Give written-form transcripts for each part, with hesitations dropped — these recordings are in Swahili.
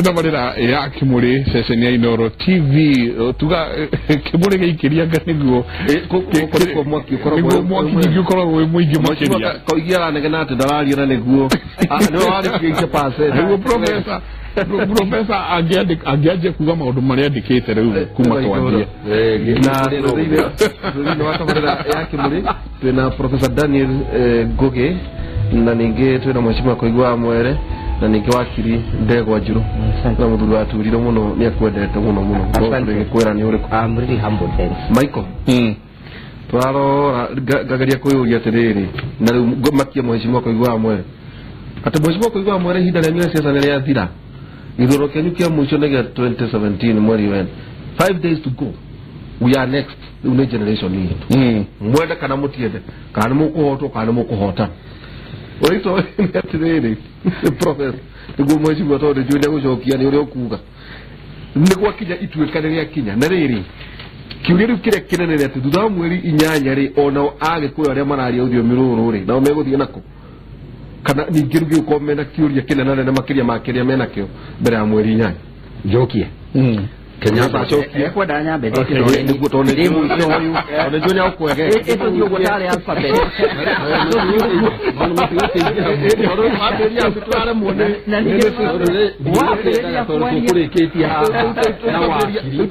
Tamarira ya Kimuri session ya Inoro TV tuga Kimuri gaikiria nganiguo ko mwaki ukoro we mwingi makiria ko igira negena ati darari na neguo no ari kike pase no professor agiaje kuga maundu maria andikite riu kuma twanjie na watamarira ya Kimuri twina Professor Daniel Goge na ninge twina mheshimiwa Koigwa Mwere na ninge wakiri Ndegwa Njuru na muthuri wa turiro muno ni akwendete muno asante kwera ni uri I'm really humble thanks Michael twaro gagaria kuyuria tiriri na riu makia mheshimiwa Koigwa Mwere ati mheshimiwa Koigwa Mwere hinda rĩa siasa nĩ rĩathira ithuro kenyu kia mwisho nĩ 2017 mweri wen 5 days to go we are next new generation yetu mwenda kana mutiende kana mukuhotwo kana mukuhota oito tiriri professor ngo mheshimiwa tode junda gucokia ni uri okuga ni gwakinya ituĩka rĩrĩa kinya na rĩrĩ kiuria rĩu kĩrĩa kĩnene nĩ atĩ thutha wa mweri 8 rĩ ona agĩkũyũ arĩa mararia ũthiomi rũrũ rĩ nao megũthiĩ nako kana ningĩ rũgĩ ũkorwo mena kiuria kĩnene na makĩria ma kĩrĩa menakĩo mbere ya mweri 8 njokie Kenyatta chokia kwa danya bede ni gutone ni mwisho huyu unajua ni kwege eto ndio gotare alphabet na ni waperia kureketia na wakiri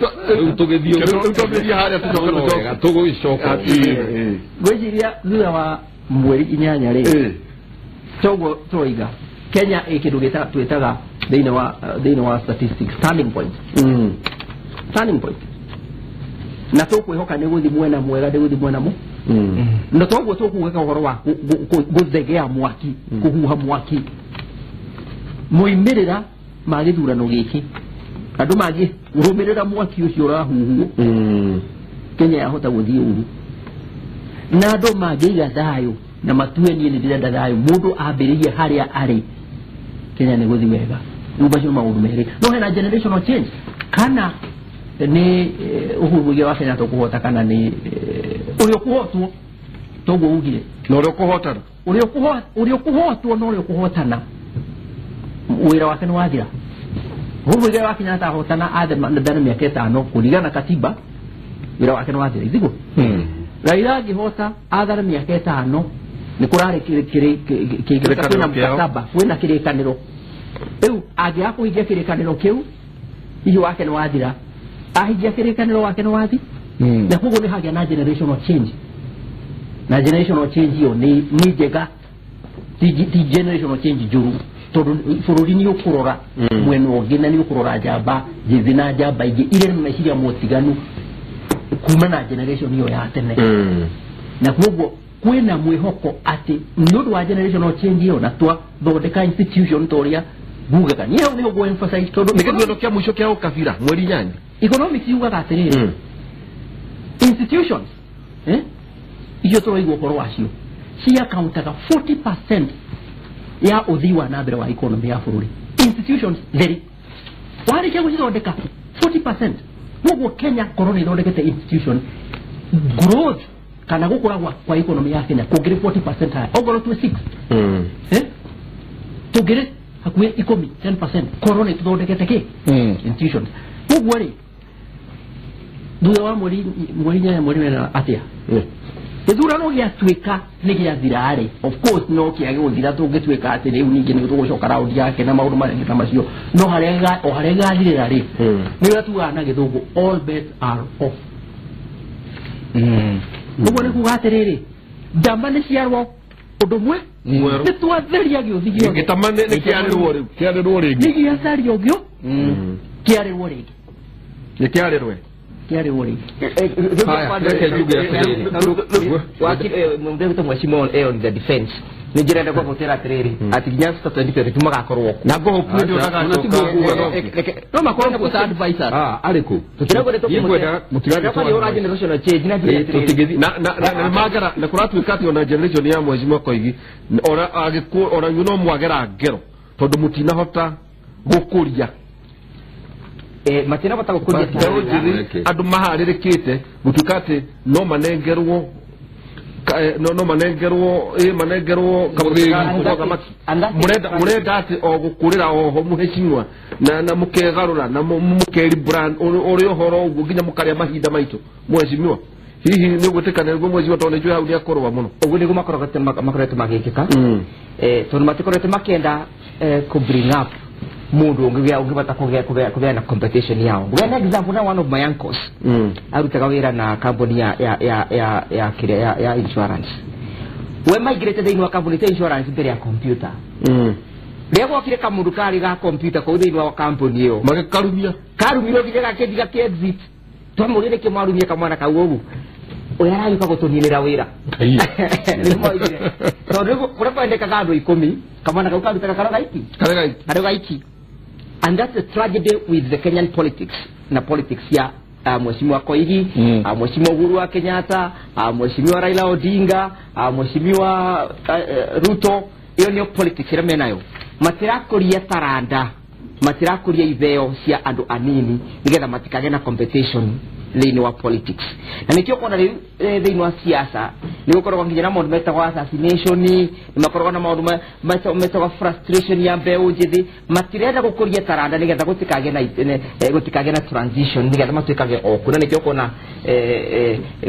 utogethio haria tucoka tugoicoka gwejiria thutha wa mweri 8 ri togo toiga Kenya ikindu twitaga thĩinĩ wa statistics turning point turning point na tukwihoka nĩ guthi mwena mwega nĩ guthi mwena mu na toguo tukuga ũhoro wa guthegea mwaki kuhuha mwaki muimirira ma githurano gĩkĩ andũ mangĩ rumirira mwaki ũcio ũrahuhuo Kenya yahota guthii ũru na andũ mangĩiga thayũ na matuenie nĩ ndĩrenda thayũ mũndũ ambĩrĩrie harĩa arĩ Kenya nĩ guthi wega ubacho maundu meri no hena generational change kana ni uhuru wa Kenya tokuhota kana ni uri kuhotwo togo ugire no uri kuhotana uri kuhotwo no uri kuhotana wira wake ni wathira uhuru wa Kenya tahotana adema ndana miaka 5 kuligana katiba wira wake ni wathira izigo Raila gihota adara miaka 5 ni kurare kire mkataba wena kirikaniro eu agia kuhigia kirikaniro kiu hiyo wake ni wathira ahigia kirikaniro wake ni wathi na hugo ni hagia na generational change na generational change hiyo ni njega ti generational change juru tondu bururi ni ukurora mweno ngina ni ukurora jamba jithina jamba ige ile ni meciria motiganu kuma na generation hiyo ya tene na hugo kwena mwihoko ati ndodo wa generational change hiyo na twa thondeka institution toria bugaga niyo niyo go emphasize todo nikendo kia mwisho kia ukafira mweri 8 economics yuga gatiriri institutions iyo toro igwo koro wacio cia countaga 40% ya uthiwa na mbere wa economy ya bururi institutions very wari cyo gũthondeka 40% mugo Kenya koroni thondekete institution growth kana gukura kwa economy ya Kenya kugire 40% higher ogoro tu 6 tugire hakuye economy 10% corona tuthondekete ki institutions mugo ri thutha wa mweri nyanya mweri wena atia ithurano giatuika ni giathira ri of course no kiage guthira tungituika ati riu ningi ni tugucoka round yake na maundu mari ta macio no harega gathira ri ni gatuga na githungu all bets are off nugo ni kugatiriri ndamba ni ciarwo undu mwe ni twatheria giuthigio gitamane ni kiarirwo ringi ni giacario gio kiarirwo ringi ni kiarirwe ringi mwendevu mheshimiwa on the defense ni jirenda kwa hotela tiriri ati nyasa 2020 tumagakorwo na go hopefully onaga no makorwo ko advisor ariko yigweda mutigaga kwa yora generation change na tiriri na magara na kuratu ikati ona generation ya mheshimiwa Koigi ora agiko ora yuno mwagera ngero tondu mutina hota gukuria matina bata gukuria andu maharirikite gutukate no manengerwo no manengerwo murenda ati o gukurira oho muhecinywa na mukegarura na mukeri brand uri ohoro uguo nginya mukaria mahinda maitu mwecimiwa hihi ni gutikana ngo mwezi watone jwe hau ni akorwa muno uguo nigo makorete magikika tondu matikorete makenda ku bring up mundu ungibata kugea na competition yao. When example na one of my uncles arutaga wira na company ya insurance. We migrated in wa company insurance mbere ya computer. Lego kile kamundu kali ga computer ko thini wa company yo. Magakarumia. Karumiro kijaga kediga exit. Twamurire ke marumia kamwana kaugu. Oyara yuka gotoninira wira. So lego kura kwendeka gado 10 kamwana kauka karaga iki. And that's a tragedy with the Kenyan politics. Na politics ya Mheshimiwa Koigi, Mheshimiwa Uhuru wa Kenyatta, Mheshimiwa Raila Odinga, Mheshimiwa Ruto. Iyo niyo politics ira menayo. Matirakuria taranda, matirakuria iveo cia andu anini nigetha matikage na competition thini wa politics. Na nikio kona thini wa siasa ni gukorwo nginya na maundu metagwo assassination, ni makorwo na maundu metagwo frustration ya mbeu njithi, matirenda gukuria taranda nigetha gutikage na transition nigetha matuikage oku. Na nikio kona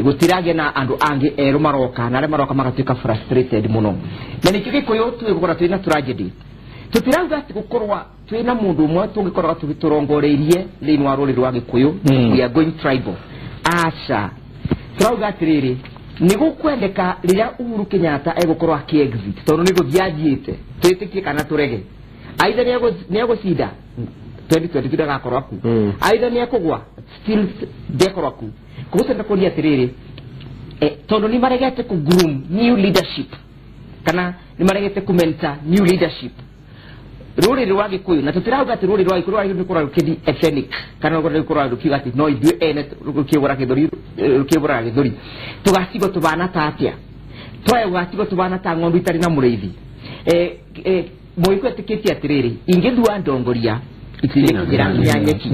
gutirage na andu angi eru maroka na ari maroka magatuika frustrated muno. Na nikio gikuyu twigukora twina tragedy. Tutiranga ati gukorwa twina mundu umwe tungikorwa tugiturongoreirie thini wa ruri rwa Gikuyu. We are going tribal. Asha turauga atiriri ni gukwendeka riria Uhuru Kenyatta egukorwa ki-exit tondu ni guthiajiite twitikie kana turege aitha ni egocida 2022 gakorwa ku aitha ni ekugwa still dekorwa ku kugusenda kuria atiriri tondu ni maregete ku groom new leadership kana ni maregete ku mentor new leadership ruri rwa Gikuyu. Na tutirauga ati ruri rwa Gikuyu ni kura kidi ethnic kana ruri kura rukiga ati no ithu ene rukibura githuri tugasigo tubana tatia twae gasigo tubana ta ng'ondu itari na mureithi moiko etiketi atiriri ingithua ndongoria ikigira nyanyeki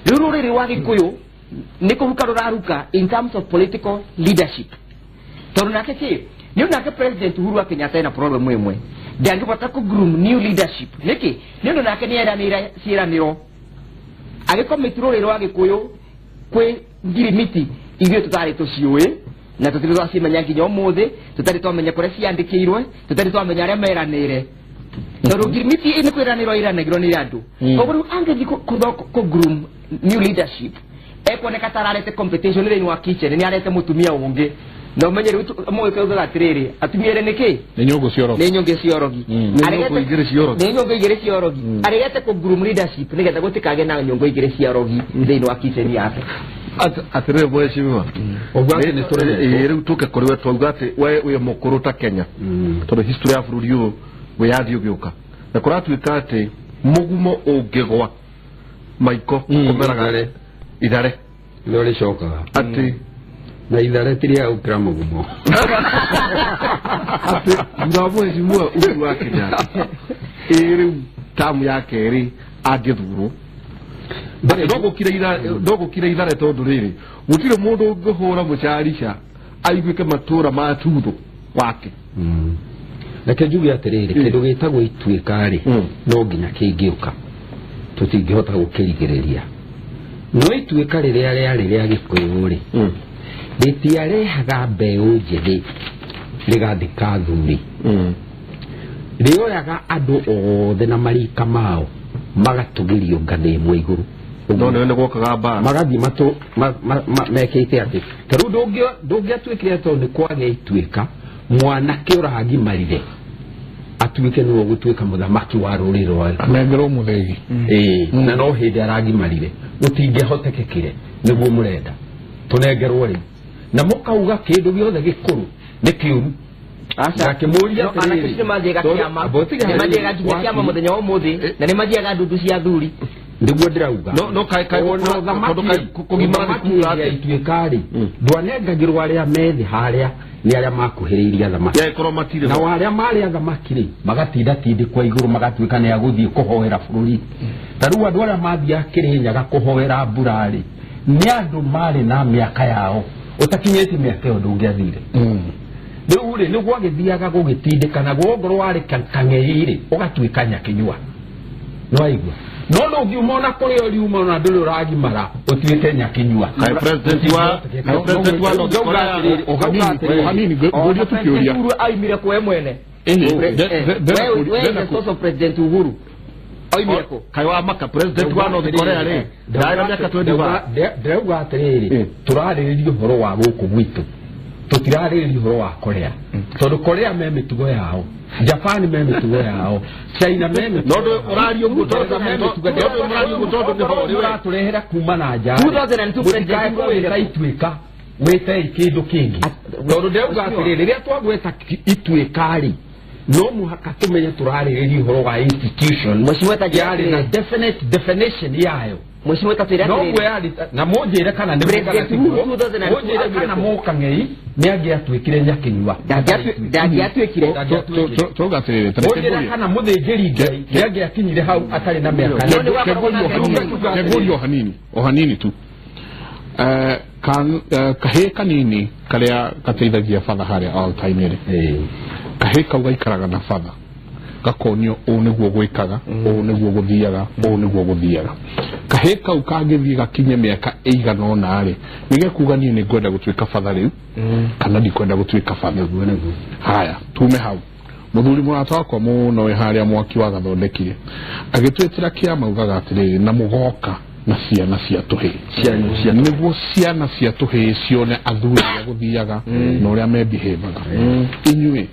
ruri rwa Gikuyu ni kuruka ruraruka in terms of political leadership. Tondu nake ki ni unake President Uhuru Kenyatta ina problem imwe ndangibota ku groom new leadership niki nino nake ni eranira ciraniro agikomitiro rero Gikuyu kwe ngirimiti ithio tutari tuciuye na tutiri twacimenya nginya umuthi tutari twamenya kuria ciandikirwe tutari twamenya aria meranire tondu ngirimiti ni kwiraniro iranagirwo ni andu koguo angethi ku groom new leadership ekoneka tararete competition ni wa kitchen ni arete mutumia ungi no menye rutu mo ko ga tiriri atumiere niki ni nyongo ciorogi arigete igire ciorogi arigete ku groom leadership nigetha gutikage na nyongo igire ciorogi thini wa kitchen yake atiriri mweshimiwa ogwate ni tore riu tuke kuriwe twagate we mukuru ta Kenya tondu history ya bururi uyu we yathi ugiuka na kuratuika ati mugumo ungigwa maiko kumeraga ithare no ricokaga ati na ithare tiria ukira mugumo ati ndamweshimiwa Uhuru wa Kenyatta riu tamu yake ri agithuru ndogo kira ithare tondu riri gutire mundu ungihura mucarisha aiguike matura ma tuthu wake reke njuge atiriri kindu gitagwo ituika ri no nginya kingiuka tutingihota gukirigiriria no ituika riria ria Gikuyu ri ritiarehaga mbeu njithi rigathika thuri rioyaga andu othe na marika mao magatugirio ngane imwe iguru no ne gwokaga mbara magathi mekite ati taru ndungiatuikire tondu kwage ituika mwanake uragimarire atuike niwo gutuika muthamaki wa ruri rwa amengero muthegi na no hindi aragimarire gutingihotekekire niguo murenda tunengerwo ri na mukauga kindu giothe gikuru ni kiuru asa kimuria anakisema majega kiama majega kiama muthenya wa muthi na ni majega ndundu cia thuri ndiguo ndirauga no kai kugimara kuya ituikari ndwanengagirwo aria methi haria ni aria makuhiriria thamaki ya ikoromatire na waria mari thamaki ri magatinda tindi kwa iguru magatuika ni aguthii kuhoera bururi taru andu aria mathia Kirinyaga kuhoera burari ni andu mari na miaka yao utakinyete miaka yo ndungiathire riu ri niguo agithiaga gugitindikana gogoro wari kangeiri ugatuika Nyakinyua no aigua no ngiuma na kuri riuma na nduri uragimara utuike Nyakinyua president wa ohanini godio tukioria Uhuru aimire kwa mwene wewe sasa president Uhuru aimire ko kaiwa maka president wa North Korea ri ndaira miaka 20 ndauga atiriri turariririo horo wa guku gwitu tutirariririo horo wa Korea tondu Korea me mitugo yao Japan me mitugo yao China me nondo urario gutondo me mitugo nondo urario gutondo ni horo ri turehera kuma na nja 2002 president wa ituika wete ikindu kingi tondu ndauga atiriri riria twagweta ituikari no muhaka tumenye turariririo horo wa institution mheshimiwa tajari na definite definition yayo mheshimiwa tajari no we na monjere kana ni monjere kana mokangei ni agiatwikire Nyakinyua ndagiatwikire tugatirire monjere kana muthinjiri ngai ni agiakinyire hau atari na miaka kegurio hanini tu kahe kanini karia gateithagia father haria all time ri kahe kau gaikaraga na father gakonio o niguo gwikaga o niguo guthiaga o niguo guthiaga kahe kau kangithie gakinye miaka eigana ona ri nige kuga ni ngwenda gutwika father riu kana ndikwenda gutwika father haya tume hau muthuri murata wakwa muno we haria mwaki wa gathondekire agitwetira kiama ugaga atiriri na mugoka na ciana cia tuhi niguo ciana cia tuhi cione athuri guthiaga na uria mebihevaga inyue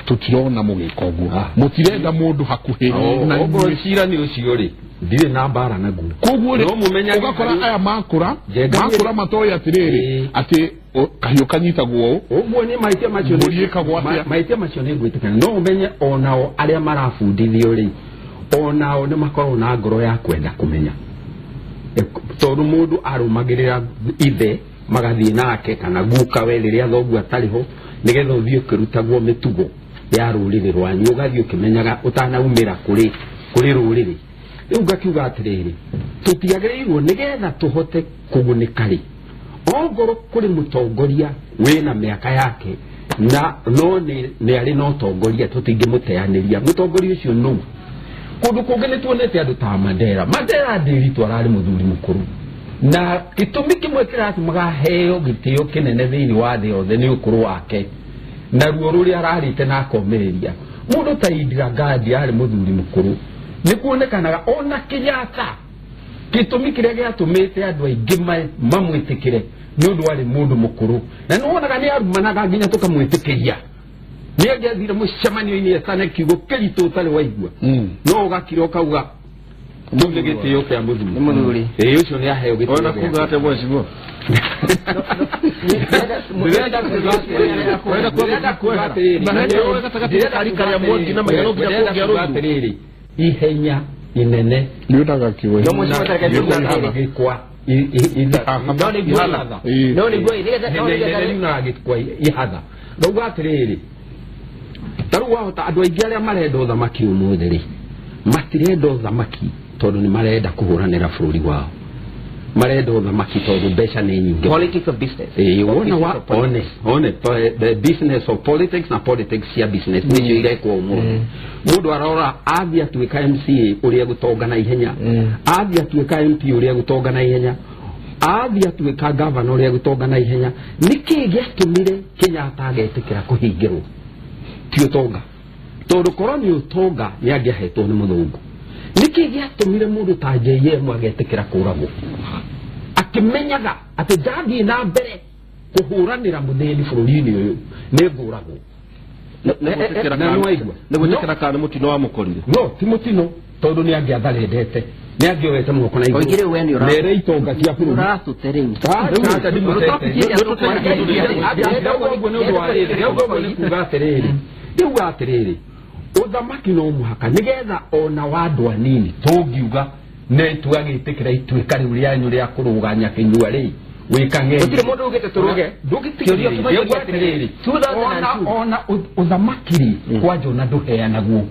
tutirona mugikoguo mutirenda mundu hakuhi na ugo cira ni ucio ri ndire na mbara naguo koguo no mumenya ugakora aya makura matoya atiriri ati kahiu kanyitagwo uguo ni maitia macio maitia macio ni gwitikana no umenye onao aria marafundithio ri onao ni makorwo na ngoro ya kwenda kumenya tondu mundu arumagirira ithe magathie nake kana guka we riria thogu atariho nigetha uthio kirutagwo mitugo ya ruriri rwanyu ugathio kimenyaga utanaumira kuri ruriri riu ngakiuga atiriri tutiagiriirwo nigetha tuhote kugunikari ongoro kuri mutongoria wina miaka yake na no ni ari no tongoria tutingimuteaniria mutongoria ucio no kundu kungene tuonete andu ta Mandela ndiri twarari muthuri mukuru na gitumi kimwe kirati magaheo gitio kinene thiini wa thi othe ni ukuru wake na ruo ruri ararite na akomiriria mundu ta Indira Gandhi ari muthuri mukuru ni kuonekanaga ona Kenyatta gitumi kiria giatumite andu aingi mamwitikire ni undu ari mundu mukuru na nuonaga ni arumanaga nginya tukamwitikiria ni agiathire mucemanio-ini etane kiugo kiritu utari waigua no ugakira kauga nduge gitio kia muthuri ucio ni aheo gitio ona kuga ate mwecigo ihenya inene niudaga kiwe kwa ihadha ndauga atiriri taru wahota andu aingi aria marenda uthamaki umuthi ri matirenda uthamaki tondu ni marenda kuhuranira bururi wao marenda uthamaki tondu mbeca ni nyingi politics of business the business of politics na politics ya business nicio irekwo umuthi mundu arora athia tuika MCA uria gutonga na ihenya athia tuika MP uria gutonga na ihenya athia tuika governor uria gutonga na ihenya niki giatumire Kenyatta agetikira kuhingirwo ti utonga tondu koroni utonga ni angiahetwo ni muthungu niki giatumire mundu ta JM agetikira kuragwo akimenyaga ati jangi na mbere kuhuranira muthini bururi-ini uyu ni nguragwo ni gutikira kana mutino wa mukorire no ti mutino tondu ni angiatharendete ni angioete muko na iguru oigire we ni nere itonga cia bururi urasu tereu riu atiriri uthamaki no muhaka nigetha ona wandu anini tungiuga ne tuagitikira ituika riu rianyu ria kuruga Nyakinyua ri wikang'e utire mundu ugite turuge ndugitikiria tumatiriri ona uthamakiri kwa jona nduheanaguo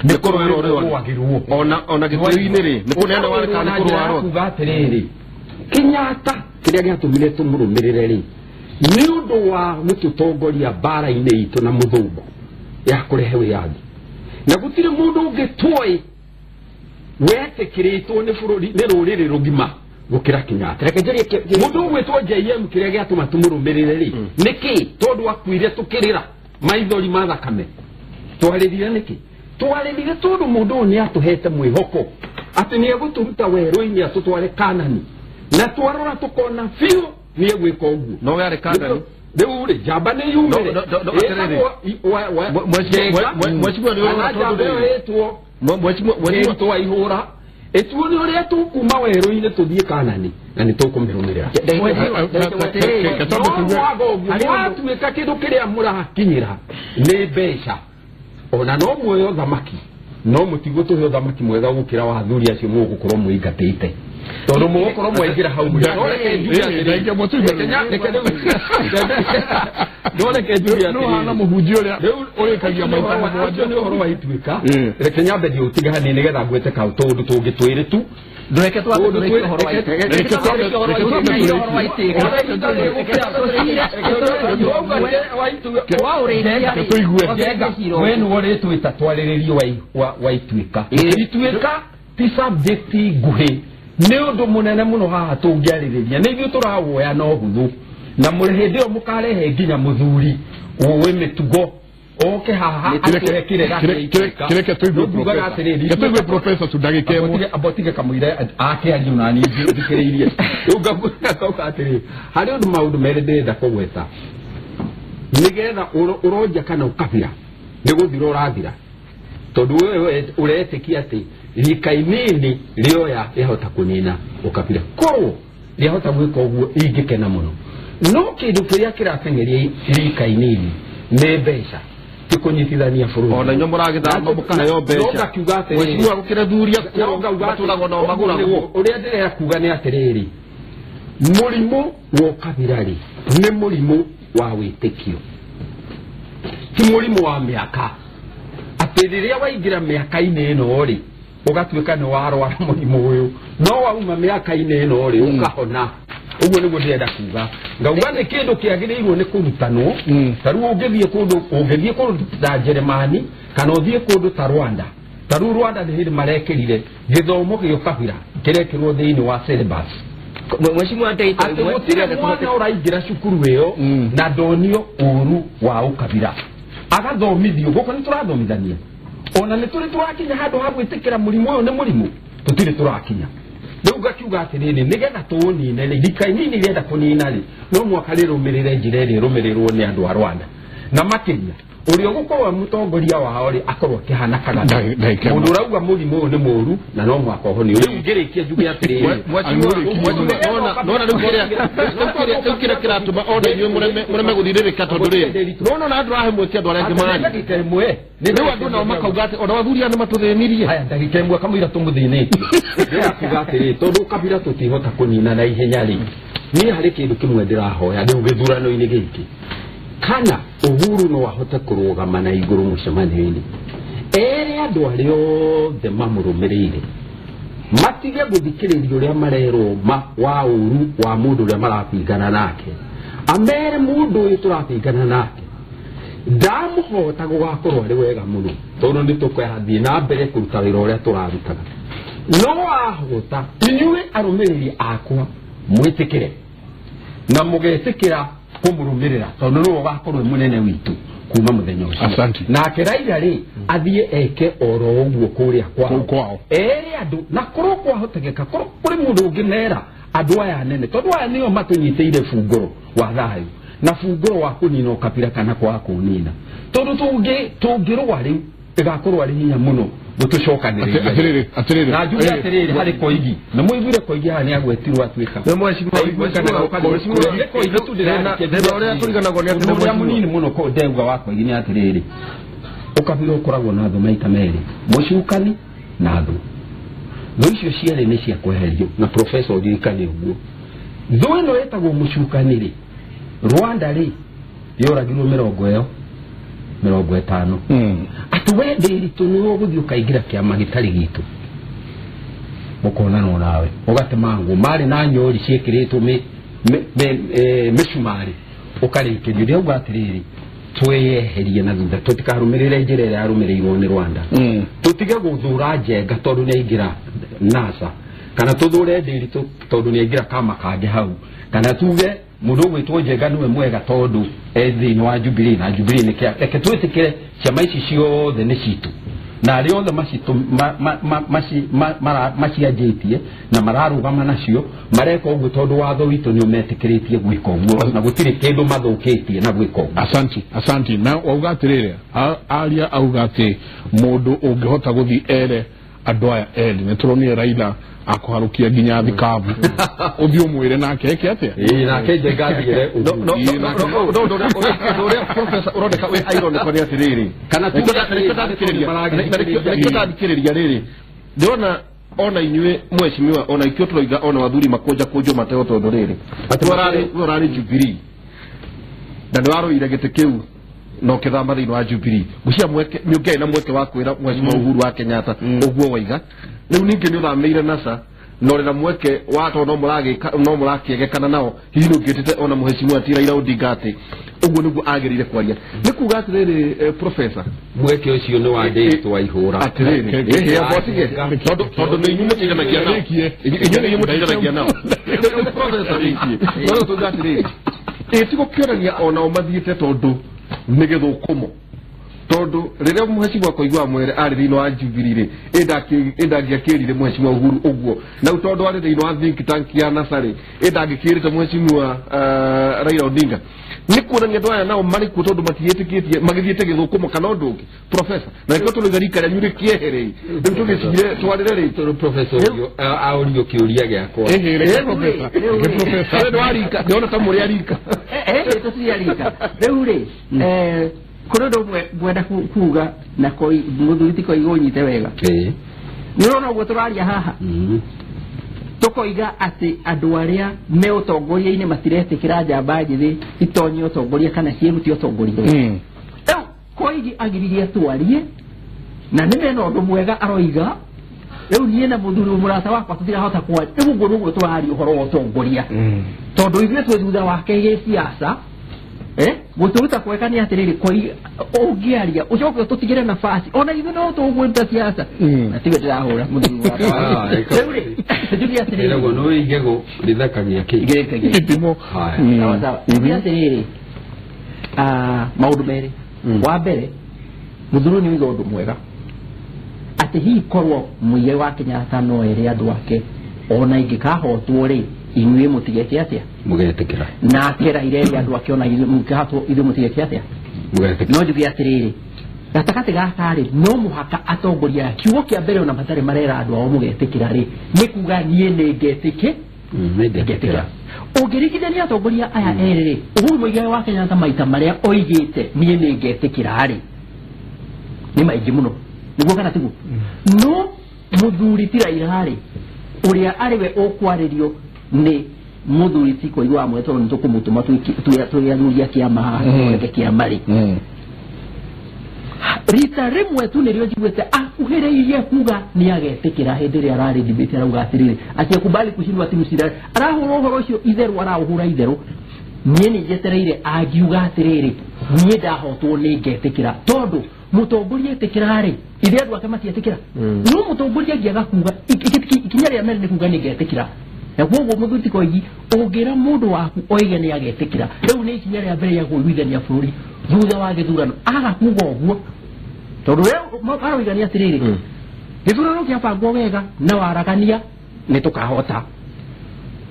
ni kurwagirwo ona gitui-ini ri ni kuneana wale kana kurwaro kugatiriri Kenyatta kiria giatumire tumurumirire ri niundo wa mututongoria bara ine itu na muthungu ya kurehewe yathi na gutire mundu ungitoi wetekiritwo ni bururi ni ruriri rugima gukira Kenyatta mundu ugwitwo JM kiria giatuma tumurumirire ri niki tondu akwire tukirira maithori mathakame twaririire niki twaririire tondu mundu ni atuhete mwihoko ati ni eguturuta weru-ini atutware Kanani na twarora tukona fiu ni egwika uguo no yare Kanani riu ri jamba ni yumire mweshimwa ni etwo mweshimwa ihura etuoni uria tukuma weru-ini tuthie Kanani na ni tukumirumirira atuika kindu kiria murakinyira ni mbeca ona no muoyo thamaki no mutigo tuhe thamaki mwega gukira wa athuri acio mugukorwo muingatite tondu mugukorwo mwingira hau ndore Julia no hana muhunjia uria kagia maita mwajo ni uhoro wa ituika reke nyambe ndi utiga hani nigetha ngwete ka tondu tungitwire tu ndureke twa uhoro wa ituika reke wenu wore twita twariririo wa ituika ituika ti subject nguhi ni undu munene muno haha tungiaririria ni ithu turawoya no huthu na murehinde o mukarehe nginya muthuri uwe mitugo oke haha kireke tuigwe professor tudagike mu abotige kamwire ake ari unani ndikiriirie ugabuka toka atiri hari undu maundu merede nda kugweta nigetha uroja kana ukabira niguthira urathira tondu wewe uretikia ati rika inini rioya yahota kunina ukabira ko yahota gwika uguo ingikena muno no kindu kiria kiratengeria rika inini ne mbeca tikunyitithania bururi ona nyo muragithamba mukana yo mbeca mweshimwa gukira thuria kugaturago no magura guo uria ndirera kuga ni atiriri murimu wo kabirari ni murimu wa witikio ti murimu wa miaka atiriria waingira miaka-ini ino ri ugatuika ni warwara murimu uyu no wauma miaka-ini ino ri ukahona uguo niguo ndirenda kuga ngauga ni kindu kiagiriirwo ni kurutanwo taru ungithie kundu ta Jeremani kana uthie kundu ta Rwanda taru Rwanda ni hindi marekirire githomo giukabira kirekirwo thiini wa syllabus mweshimwa ndeito mwana uraingira cukuru iyo na ndonio uru wa ukabira agathomithio guko ni turathomithania ona ni turakinya handu ha gwitikira murimu uyu ni murimu tutire turakinya riu gakiuga atiriri nigetha tuunine rika inini rienda kunina ri no mwaka rirumirire njira iri rumirirwo ni andu a Rwanda na makinya urio gukorwo mutongoria wao ri akorwo kihana kana mundu urauga murimu ni muru na no mwaka ho ni riu ngirikia njuge atiriri nona riu kiratuma ona nyu mureme guthiririka tondu ri nona na andu ahe mwekia andu aria ngimani riu andu nao makauga ati ona wathuria ni matuthinirie haya ndagika imwe kamwira tumuthiniti kuga atiri tondu kabira tutihota kunina na ihenya ri ni hari kindu kimwe ndirahoya riu githurano-ini giki kana uhuru no ahote kurugama na iguru mucemanio-ini eri andu aria othe mamurumirire matige guthikiriria uria marerwo wa uru wa mundu uria marapingana nake amere mundu uyu turapingana nake ndamuhota gugakorwo ari wega muno tondu ni tukwehathie na mbere kuruta wira uria turarutaga no ahota inyue arumiriri akwa mwitikire na mugetikira kumurumirira tondu no gakorwo munene witu kuma muthenya ucio nake Raila ri athie eke oro uguo kuria kwao eri andu na korwo kwahotegeka korwo kuri mundu ungimera andu aya nene tondu aya nio matunyiteire bunguro wa thayu na bunguro wa kunina ukabira kana kwa kunina tondu tungirwa riu igakorwo ari hinya muno gutucokaniriria atiriri na njuge atiriri hari koigi na muigwire koigi hani agwetirwo atwika we mweshimwa koigi tu ndirana uria turiganagwo ni ati muria munini muno ko ndeuga wa koigi ni atiriri ukabira ukoragwo na thu maita meri mucukani na thu thu icio ciere ni cia kweherio na professor udirikani uguo thu ino etagwo mucukani ri Rwanda ri yoragirwo 50 ati wende iritu niwo guthio kaigira kiama gitari gitu mukona no nawe ugate mangu mari na nyori ciekiritwo micumari ukarĩkĩrio rĩu gatirĩrĩ tweyeherie na thutha tutikarũmĩrĩre njĩra ĩrĩa yarũmĩrĩirwo nĩ Rwanda tutige gũthũra njenga tondũ nĩ aingĩra NASA kana tuthure ndĩri tondũ nĩ aingĩra kama kange hau kana tuge mũndũ gwĩtwo njenga nĩwe mwega tondũ thĩinĩ wa Jubilee na Jubilee nĩ kĩa reke twĩtĩkĩre ciama ici ciothe nĩ citũ na arĩa othe macianjĩtie na mararũgama nacio mareka ũguo tondũ watho witũ nĩ ũmetĩkĩrĩtie gwĩka ũguo na gũtirĩ kĩndũ mathũkĩtie na gwĩka ũguo. Asanti na wauga atĩrĩrĩ aria auga atĩ mũndũ ũngĩhota gũthiĩ ere andũ aya eri nĩ tũronire Raila akuharukia nginya thikabu uthio mwire nake eke atia nake njenga thire professor uroneka we ironic kwa atiriri kana tuthikiriria riri ndiona ona inywe mweshimiwa ona ikio turoiga ona wathuri makoja kojo mateo todo riri atwarari Jubilee na ndwaro ire gete kiu no kithamba thini wa Jubilee gucia mweke nyuge na mweke wa kwira mweshimiwa Uhuru wa Kenyatta uguo waiga riu ningi ni uthamire NASA no rena mweke wato no murakegekana nao hihi nungitite ona muheshimiwa Raila Odinga ati uguo niguo agirire kwaria ni kuga atiriri professor mweke ucio no wandĩtwo waihũra atiriri abotige tondu ni inyuĩ mũtiganagia nao inyuĩ mũtiganagia nao professor iki no tuga atiriri tigũkĩonania ona ũmathiĩte tondu nĩ gĩthũkũmo tondu riria muheshimiwa Koigwa Mwere ari thĩinĩ wa Jubilee ndangĩakĩrire muheshimiwa Uhuru uguo na tondu ari thĩinĩ wa think tank ya Nasari ndangĩkĩrite muheshimiwa Raila Odinga ni kuonania andũ aya nao marĩ kuo tondu matiĩtĩkĩtie magĩthiĩte gĩthũkũmo kana ũndũ ũngĩ professor na nĩkĩo tũrĩgarika rĩa nyurĩ kĩehere rĩu tũgĩcigire twarĩre rĩ professor ũyũ aũrio kĩũria gĩakwa professor nĩwarika ndĩona ta mũrĩ arika tũtiarika rĩu rĩ kono ndo gwenda kuga na koi muthuriti Koiga unyite wega nirona uguo turaria haha tukoiga ati andu aria me utongoria-ini matiretikira njamba njithi itonye utongoria kana cieruti utongoria Koigi agiririe twarie na nimena undu mwega aroiga riu nie na muthuri murata wakwa tutirahota kwa riu uguo nuguo turaria uhoro wa utongoria tondu ithuĩ twĩ thutha wake gĩciaca guturuta kwekania atiriri Koiga ungiaria ucoke tutigire nafasi ona ithuĩ no tũgwĩta siasa na tiwe ndĩrahũra muthuri wakwa rĩu tujugia atiriri ego no igego rithakagia kĩpimo sawa sawa tujugia atiriri maũndũ merĩ wa mbere muthuri nĩ wiga ũndũ mwega ati hihi korwo mũigai wa Kenyatta no ere andũ ake ona ingĩkahotwo rĩ inyuĩ mũtigete atia mũgetĩkĩra na kera ireri andũ ake ona mũkihatwo ithuĩ mũtigete atia mũgetĩkĩra no njuge atiriri gatagatĩ gaka rĩ no mũhaka atongoria kiugo kĩa mbere ona matarĩ marera andũ ao mũgetĩkĩra rĩ nĩ kuga niĩ nĩngetĩkĩra ũngĩringithania atongoria aya erĩ rĩ Uhuru Mũigai wa Kenyatta maita marĩa oigĩte niĩ nĩngetĩkĩra rĩ nĩ maingĩ mũno nĩguo kana tiguo no mũthuri ti Raila rĩ ũrĩa arĩwe ũkwarĩrio nĩ muthuri ti Koigwa Mwere tondu nĩ tũkũmũtũma twĩathũria kĩama haha tũreke kĩama rĩ rita rĩmwe tu nĩrĩo njiguĩte akuhĩrĩirie kuga nĩ agetĩkĩra hĩndĩ ĩrĩa ararĩ debate arauga atĩrĩrĩ akĩkubali kushindwa timu cira arahũra ũhoro ũcio itherũ arahũra itherũ niĩ nĩnjetereire angiuga atĩrĩrĩ niĩ ndahotwo nĩngetĩkĩra tondu mũtongoria etĩkĩra rĩ ithe andũ ake matietĩkĩra no mũtongoria angĩaga kuga ikinya rĩa mbere nĩ kuga nĩngetĩkĩra na guo muthuri ti Koigi ũngĩra mũndũ waku oige nĩ agetĩkĩra rĩu nĩ ikinya rĩa mbere ya gũiguithania bũrũri thutha wa gĩthurano aga kuga ũguo tondu rĩu aroigania atĩrĩrĩ gĩthurano kĩabangwo wega na waragania nĩ tũkahota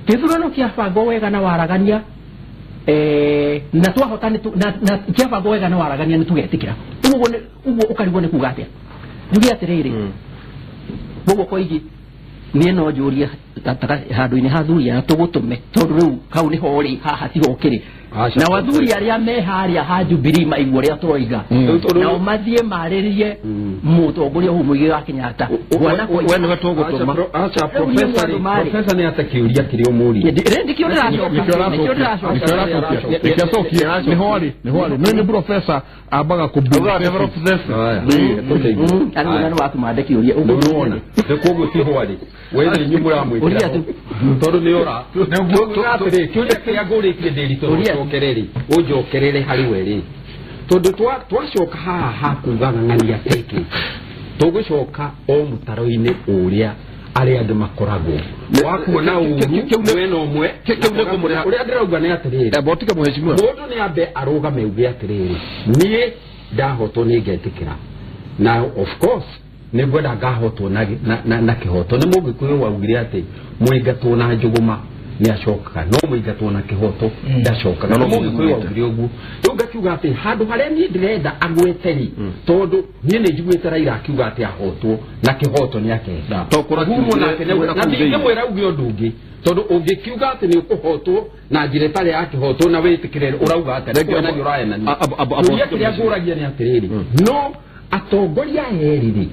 gĩthurano kĩabangwo wega na waragania na twahota na kĩabangwo wega na waragania nĩ tũgetĩkĩra ũguo ũkarigwo nĩ kuga atĩa njuge atĩrĩrĩ guo Koigi niĩ no njũrie handũ-inĩ ha thuri na tũgũtũme tondu rĩu hau nĩho rĩ haha tiho kĩrĩ na wathuri arĩa me harĩa ha Jubilee maigua ũrĩa tũroiga nao mathiĩ marĩrie mũtongoria ũyũ Mũigai wa Kenyatta we nĩwe tũgũtũma acha professor nĩ atakĩũria kĩrĩa ũmũũria ndikĩo ndĩracokia nĩho rĩ nĩ professor ambaga kũbuga nĩ watũma ndĩkĩũria ũguo nĩ koguo tiho rĩ wewe nyumura mwikira tondu ni ora ngore kiuria kia ngore kia ndiri tokereri ujokerere hari weri tondu twacoka haha kuga ng'ang'ania teke tugucoka o mutaro-ini uria aria andu makoragwo wakuona uru mwena umwe uria ndirauga ni atiriri botika muheshimiwa mundu ni ambe arugame uge atiriri nie ndahotwo ni ngetikira na of course ni gwenda ngahotwo na kihoto ni mugikuyu waugire ati muingatwo na njuguma ni acoka no muingatwo na kihoto ndacoka no mugikuyu waugire uguo riu ngakiuga ati handu haria ni ndirenda agweteri tondu nie ni njiguite Raila akiuga ati ahotwo na kihoto ni akenda tokora na ndimwira uge undu ungi tondu ungikiuga ati ni ukuhotwo na njire tari ya kihoto na witikire urauga ati kwena ni uraya nani uria nguragia ni atiriri no atongoria eriri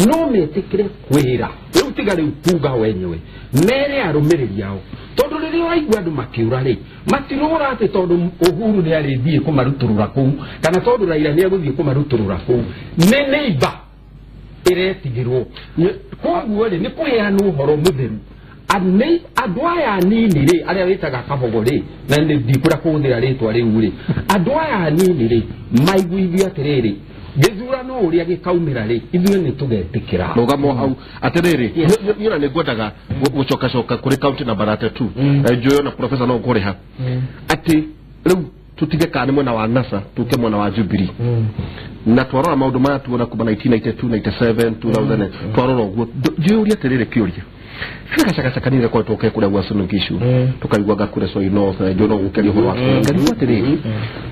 no metikire kwira riu tiga riu kuga wenyewe mere arumiriri yao tondu riri waigua andu makiura ri matirura ati tondu Uhuru ni arithie kumaruturura kuu kana tondu Raila ni aguthie kumaruturura kuu ne neiba iretigirwo koguo ri ni kuheana uhoro mutheru andu aya nini ri aria witaga kabogo ri na ndikura kuthira ritwa riu ri andu aya nini ri maiguithia atiriri githurano uria gikaumira ri ithuĩ ni tugetikira rugamo hau atiriri nyona ni ngwendaga gucoka kuri county number 32 njoyo na professor no ngore ha ati riu tutige kana mwena wa NASA tuke mwena wa Jubilee na twarora maundu maya tuona kuma 1992 97 2000 twarora uguo njoyo atiriri kiuria Shaka kwa toke kule Uasin Gishu tukaigwa gakure so North njono ukeli horo ngari atiriri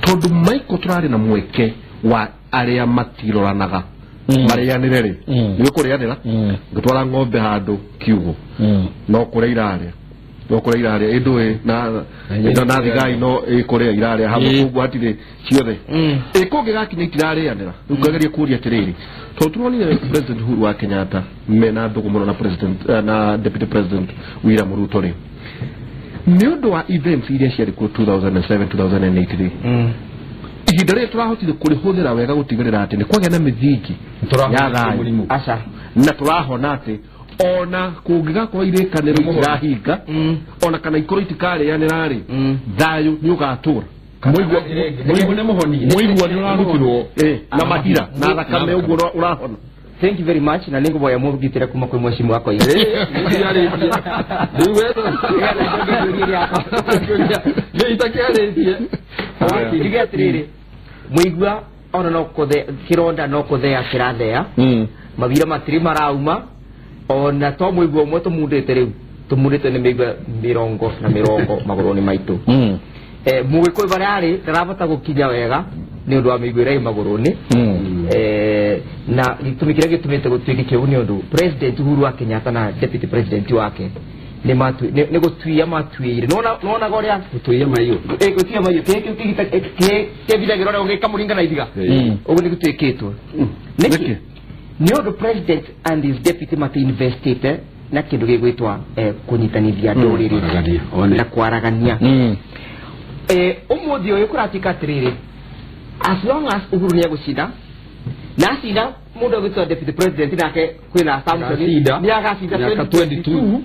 tondu Michael turari na mweke wa aria matiroranaga marianire ri ni kurianira ngitwara ng'ombe handu kiugo no kuria iraria indui na thigai no ikuria iraria hamwe kugu atire ciothe ikungi gakinya itirarianira ugageria kuria atiriri to turonire President Uhuru wa Kenyatta mena ndugumo na president na deputy president William Ruto ri ni undu wa events iria ciari ku 2007 2008 ihinda rĩrĩa tũrahotire kũrĩhũthĩra wega gũtigĩrĩra atĩ nĩ kwagĩa na mĩthingi ya thayũ aca na tũrahona atĩ ona kũngĩgakorwo irĩkanĩro itirahinga ona kana ikorwo itikarĩanĩra rĩ thayũ nĩ ũgatũra mũigua nĩ mũhonie mũigua nĩ ũrarutirwo na mahira na thakame ũguo ũrahona. Thank you very much na ningo boya mugitira kuma kwa mheshimiwa wako hivi. Ndigatirire muigwa ona no kothe kironda no kothea kirathea mabira matiri marauma ona to muigwa mwe tumundite riu tumundite ni migwa mirongo maguroni maitu mugikoi barari tarabata gukinya wega ni undu wa migwira i maguruni na gitumikire gitumite gutwiki kiu ni undu President Uhuru wa Kenyatta na deputy president wake ni gutwia matwire nona goria gutwia mayo gutwia mayo ke bila girora ungeka muringa na ithiga ugu ni gutwikitwo niki ni undu president and his deputy mati invested na kindu gigwitwa kunyitanithia nduriri na kwaragania umuthi uyu kuratika atiriri as long as Uhuru ni agushinda na sida mundu agwitwa deputy president nake kwina Samson ni agacinda 2022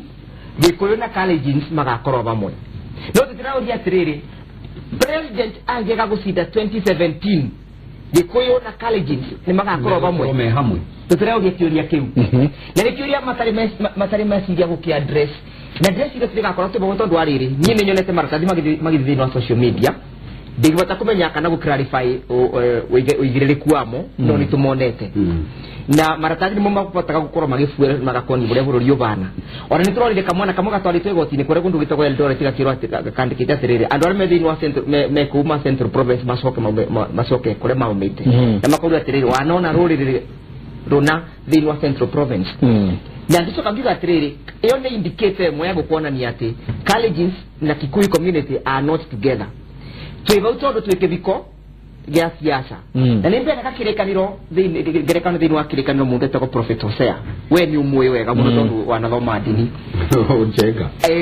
gikuyu na colleges magakorwo bamwe no tutiraũria atiriri president angega gushinda 2017 gikuyu na colleges ni magakorwo bamwe tutiraũria kiuria kiu na ni kiuria matari meciria guki address na address ile tugakorwo tubo tondu ariri ni nyonete maratathi magithini wa social media ndigibata kumenya kana guclarify uigiririku wamo no ni tumonete na maratathi ni mumba kupata gukorwo magifuera magakoni bure bururi ubana ora ni turorire kamwana kamwe gatwarite gotini kore kundu gitagwo Eldoret tigakirwa kandikite atiriri andu arime thini wa central me kuma central province masoke kore maumite na makuru atiriri wanona ruriri rona thini wa central province na ndicho kambiga atiriri iyo ni indicate mwe gukuona ni ati colleges na Kikuyu community are not together tuiva utondo tuike biko gya siasa na nimbe nakakirekaniro gerekano thini wa kirekaniro mundu etako Prophet Hosea we ni umwe wega muno tondu wanathoma ndini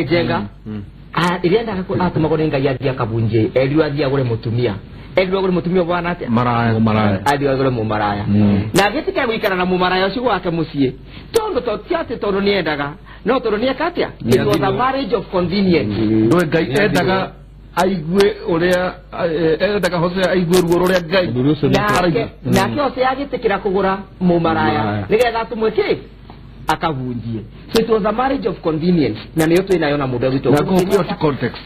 jenga irienda atuma gore ngai athia kabunje eliu athia gore mutumia bwana ate maraya athia gore mumaraya na getika gwikara na mumaraya ucio wake mucie tondu totiate tondu niendaga no toronia katia it was a marriage of convenience no ngai endaga aigue uria endaga Hosea aigue ruo ruria ngai na kio se agitikira kugura mumaraya nigetha tumweke akavunjie. So it was a marriage of convenience na niyo twinayo na muda wito na go context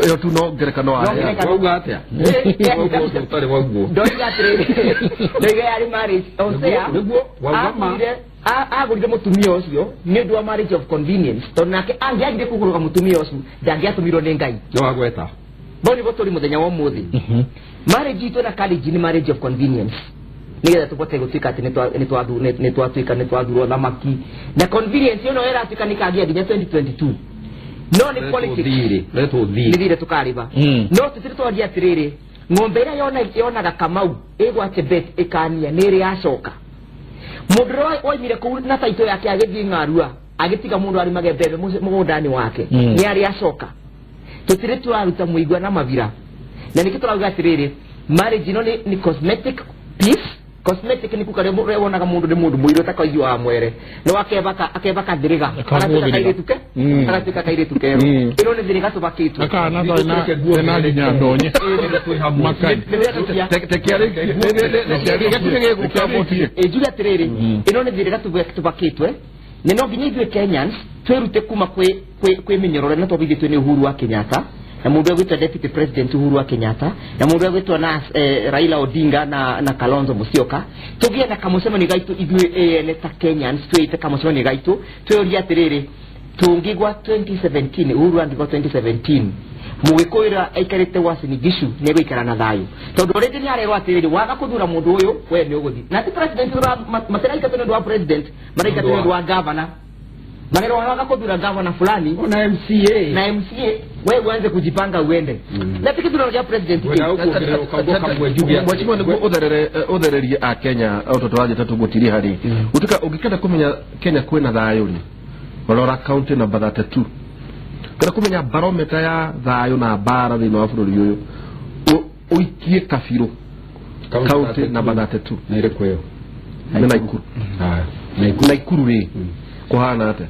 yo tu no gerekano aya wauga atia utari waguo ndoiga atiriri ndoiga yari marriage Hosea niguo waugama agurire mutumia ucio ni ndu wa marriage of convenience tondu nake angiagire kuguruga mutumia ucio ndangiatumirwo ni ngai no agweta boni goturi muthenya wa muthi marriage itu na college ni marriage of convenience nigetha tupote gutuika ati ni twathurwo thamaki na convenience ino era tuika nikagia nginya 2022 no ni politics thire tukariba no tutiri twaria atiriri ng'ombe ira yonaga Kamau igwate bet ikania niri yacoka mundu oimire ku na taito yake agithii Ng'arua agitiga mundu ari magembebe mugundani wake ni ari yacoka tutiri twaruta muigwa na mavira na nikiturauga atiriri marriage no ni cosmetic piece. Cosmetic ni kukare wonaga mundu de mundu muiro takaiju wa mwere no akebaka ndiriga anataka kaire tuke anataka kaire tuke ino ne ndiriga tubakitu akana na nya ndonye makai tekiare julia tirere ino ne ndiriga tubakitwe neno nginya itwe Kenyans twerute kuma kwe minyorore na tobigitwe ni Uhuru wa Kenyatta na mundu agwitwa deputy president Uhuru wa Kenyatta na mundu agwitwa na Raila Odinga na Kalonzo Musyoka tugie na kamusemo gaitu ithuĩ neta Kenyans twite kamusemo gaitu tweoria atiriri tungigwa 2017 Uhuru angigwa 2017 mugikoira aikarite Uasin Gishu ne gwikara na thayu tondu rindi ni arerwa atiriri waga kuthura mundu uyu we ni uguthi na ti president materaika tene wa president maraika tene wa governor manero waga kuthura governor fulani na MCA wewe uanze kujipanga uende na tiki tunaongea president mwachimo ngo othereri a Kenya autoto waje tatu gutiri hari utuka ugikenda kumenya Kenya kwena thayo ri Malora county number 32 kana kumenya barometer ya thayo na bara thino wa bururi uyu uikie Kafiro county number 32 na ile kweyo na Naikuru Naikuru ri kuhana ate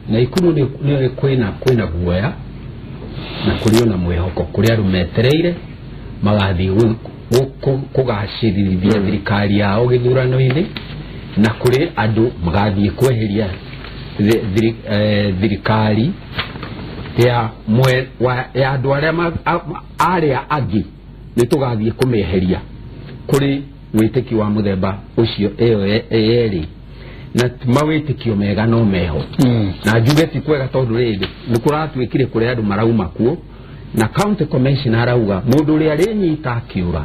Naikuru ni kwena guoya na kurio na mwehoko kuria rumetereire magathi kugacirithia thirikari yao githurano-ini na kuri andu magathi kweheria thirikari ya andu aria angi ni tugathie kumeheria kuri witiki wa muthemba ucio eri na mawitikio mega no meho na njuge ti kwega tondu rindi nikuratwikire kuri andu marauma kuo na county commissioner arauga mundu uri arinyita akiura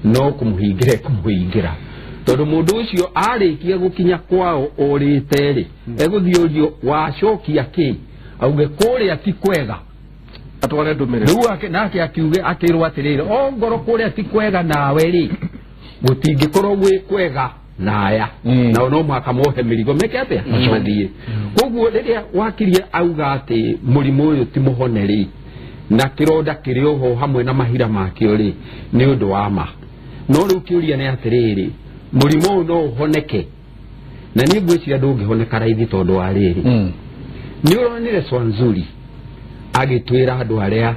no kumuhingira tondu mundu ucio arikia gukinya kwao orite ri eguthiurio wacokia ki auge kuri ati kwega atware ndumire riu nake akiuge atirwa atirire o ngoro kuri ati kwega nawe ri gutingikorwo gwi kwega naya na no mwaka mohe mirigo meke atia mathie koguo riria wakirie auga ati murimu uyu ti muhoneri na kironda kirioho hamwe na mahira makio ri ni undu wa ma no riu kiuria ni atiriri murimu no honeke na ni ngwiciria ndungihoneka raithi tondu wa riri ni uronire Swanzuri agitwira andu aria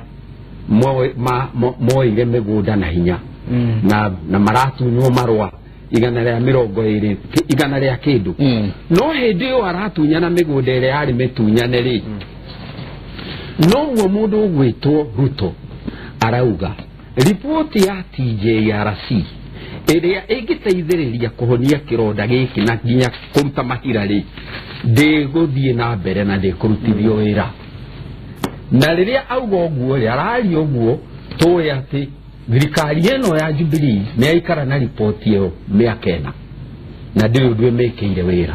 moire migunda na hinya na maratunywo marwa igana ria 20 igana ria kindu no hindi yo aratunyana migunda ire yari metunyane ri no wo mundu gwitwo Ruto arauga ripoti ya TJRC iria igiteithiriria kuhonia kironda giki na nginya kuruta mahira ri ndiguthie na mbere na ndikurutithio wira na riria auga uguo ri arari uguo tuwe ati thirikari eno ya Jubilee ni aikara na ripoti iyo miakena na ndio ndwe mekeire wira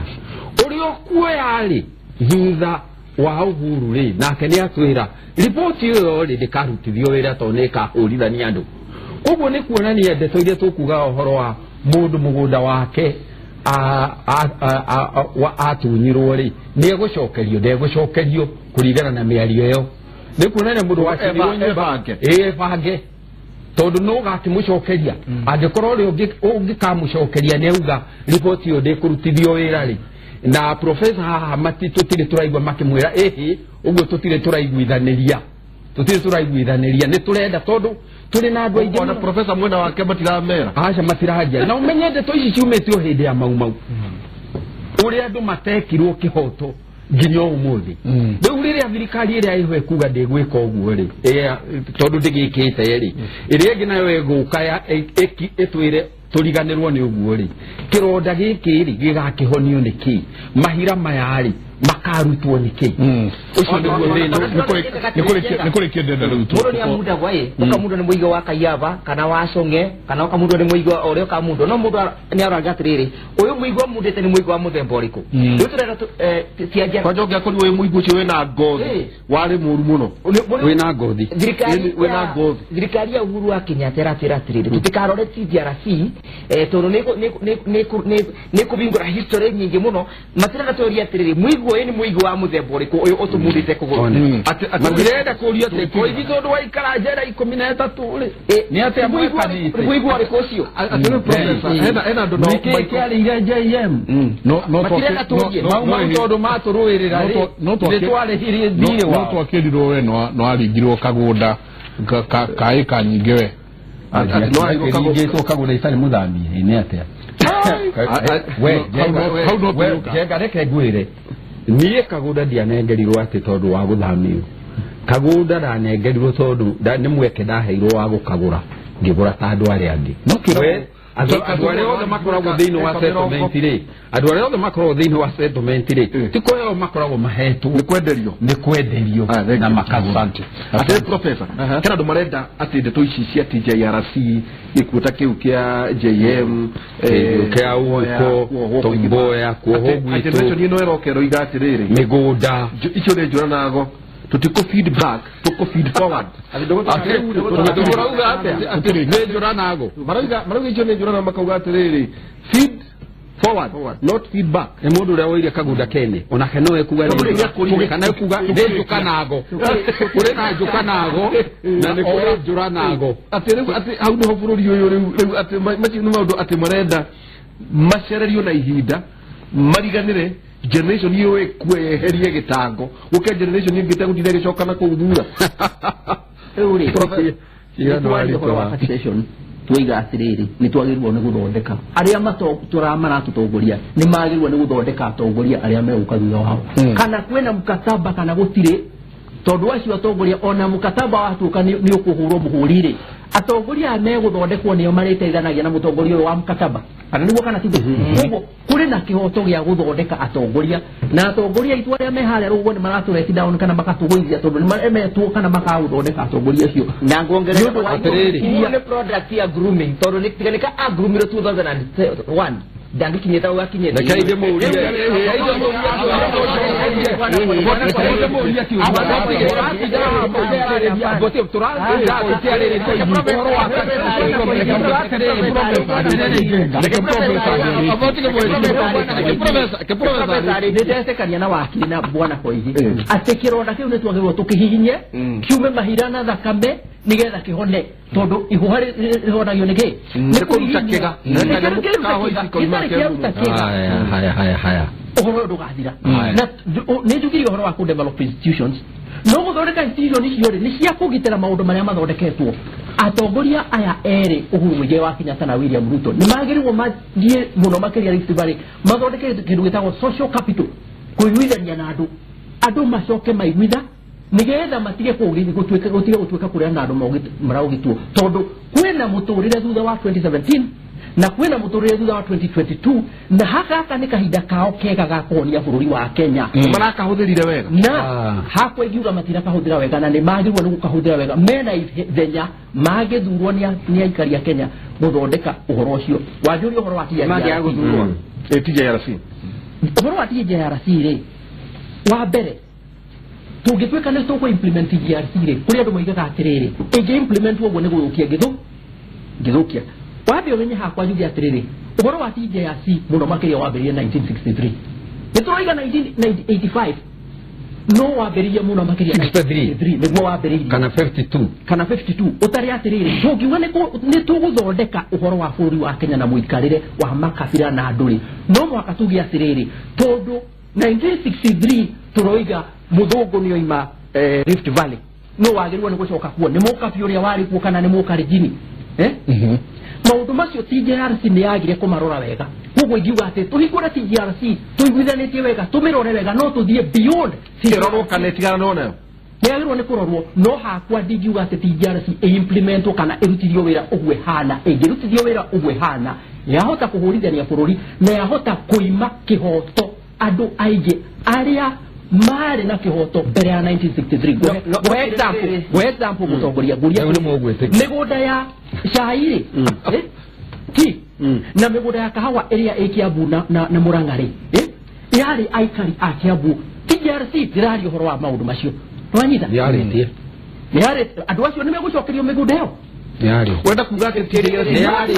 urio kuoya ri thutha wa Uhuru ri nake ni atwira ripoti iyo ri ndikarutithio wira to ne kahurithania andu koguo ni kuonania ndeto iria tukuga uhoro wa mundu mugunda wake atunyirwo ri ni egucokerio ndegucokerio kuringana na miario iyo ni kuonania mundu wacinirwo nyumba bange tondu no gatimucokeria angikorwo ri ungikamucokeria ni auga ripoti iyo ndikurutithio wira ri na professor haha mati tutire turaigwa makimwira uguo tutire turaiguithaniria ni turenda tondu turi na andu aingĩ na professor mwena wake matiramera acha matirahagia na umenye ndeto ici ciumĩte o hĩndĩ ya mau uria andu matekirwo kihoto nginya umuthi riu riria thirikari iria ihwe kuga ndĩgwĩka ũguo ri tondu ndĩgĩkĩte ri iria ĩngĩ nayo ĩgũka ĩtwĩre turiganirwo ni uguo ri kironda giki ri gigakihonio niki mahira maya ri makarutwo niki ucio ni kuri kiendenda rutu mudo ni amuda gwaye ukamudo ni muigo wa kayaba kana wa songe kana ukamudo ni muigo ore ukamudo no mudo ni aragatririri uyu muigo mudete ni muigo wa muthemba uriku ruturera tiaje kwa joga ko uyu muigo ucio wena ngothi wari muru muno wena ngothi thirikari ya Uhuru wa Kenyatta ratiratiriri tutikarore TRC tono ne kubingura history nyingi muno matirana toria tiriri muigo ni muigo wa muthemba uriku uyu utumudite kugura matirenda kuria te ko igithondo wa ikara njera 13 ri ni ate muigo wa rikocio atene professor ena ndo no kiali ile JM no tondu maturuirira no twale hiri thire wa no twakirirwo we no aringirwo kagunda kaika nyingi we no aigå kagå icari må thambie nä atä jenga reke ngwä re niä kagå nda ndianengerirwo atä tondå wa gå thamio kagå nda ndanengerirwo tondå nä mweke ndaheirwo wa gå kagå ra ngä gå ra ta andå arä angä andå arä othe makoragwo thä inä wa settlement rä andå arä othe makoragwo thä inä wa settlement rä ti kweo makoragwo mahetwo nä kwenderio na makagå ate professor kana andå marenda atä ndeto ici cia TJRC ikuta kiu kia JM kia uko tomboya kuoho gwitu ate ndeto ino erokero igatiriri migunda icio nä njå ranago tutiko feedback tuko feed forward marauga icio nä njå rana makauga atiriri feed forward not feedback mundu uria woire kagunda kene onake no ekuga kana ekuga ndejuka nago kuri na njuka nago na ni kuri njura nago ati hau no bururi uyu riu ati maci no maundu ati marenda macererio na ihinda mariganire generation iyo ekweherie gitango uke generation iyo gitango ndire gicoka na kuthura uri station tuiga atiriri ni twagirwo ni guthondeka aria maratutongoria ni magirwo ni guthondeka atongoria aria meguka thutha wao kana kwena mkataba kana gutire tondu acio atongoria ona mkataba watuka ni ukuhurwo muhurire atongoria meguthondekwo nio mariteithanagia na mutongoria wa mkataba kana niguo kana tigo uguo kuri na kihoto gia guthondeka atongoria na atongoria itu aria mehare rugo ni maratureti down kana makatugwithia tondu ni emetwo kana makaguthondeka atongoria acio na ngongerera atiriri ni product ya grooming tondu ni tiganika a grooming 2001 dangi kinyeta wa kinyeta na kaide muria na wakili na bwana koihi atekironda kiu ne twagirwo tukihihinye kiume mahira na thakame nigetha kihone tondu ihuhari rihonagio niki ni kurutakega haya uhoro ndugathira na ni njugiri uhoro wa ku develop institutions no guthondeka institution icio ni cia kugitira maundu maria mathondeketwo atongoria aya eri Uhuru Muigai wa Kenyatta na William Ruto ni magiriwo mathie muno makiria Rift Valley mathondeke kindu gitagwo social capital kuiguithania na andu macoke maiguitha nigetha matige gutuika kuria na andu maraugitwo tondu kwena muturire thutha wa 2017 na kwena muturire thutha wa 2022 na haka ni kahinda kao kega ga kuonia bururi wa Kenya marakahũthĩrire wega na hakwa ingiuga matira kahũthĩra wega na ni magirwo ni gukahũthĩra wega mena ithenya magithurwo ni aikari a Kenya guthondeka uhoro ucio wanjuri uhoro wa TJRC uhoro wa TJRC ri wa mbere tungitweka ni tuko implement TJRC ri kuri andu moigaga atiriri ingi implement uguo ni guthukia githukia wabe umenye hakwa yugi atiriri uhoro wa TJRC muno makiria wambirie 1963 nituroiga 1985 no wambiririe muno makiria 63 niguo wambiririe kana 52 utari atiriri tungiuga ni tuguthondeka uhoro wa bũrũri wa Kenya na muikarire wa makabira na nduri no mwaka tugi atiriri tondu 1963 turoiga muthungu ni oima Rift Valley no wagirwo ni gucoka kuo ni mukabi uria wari kuo kana ni mukarijini maundu macio TJRC ni yagire kumarora wega koguo ingiuga ati tuhingure TJRC tuiguithanitie wega tumirore wega no tuthie beyond kirorwo kana tigana nona yagirwo ni kurorwo no hakwa ndingiuga ati TJRC implement kana irutirio wira ugwe hana ingirutirio wira ugwe hana yahota kuhurithania bũrũri na yahota kuima kihoto andu aige aria mari na kihoto mbere ya 1963 go example mutongoria guria migunda ya shairi na migunda ya kahawa area Kiambu na Murang'ari yari aikari a Kiambu TJRC dirari uhoro wa maundu macio twanyita yari andu acio ni megucokerio migunda yao yari wenda kuga ati TJRC yari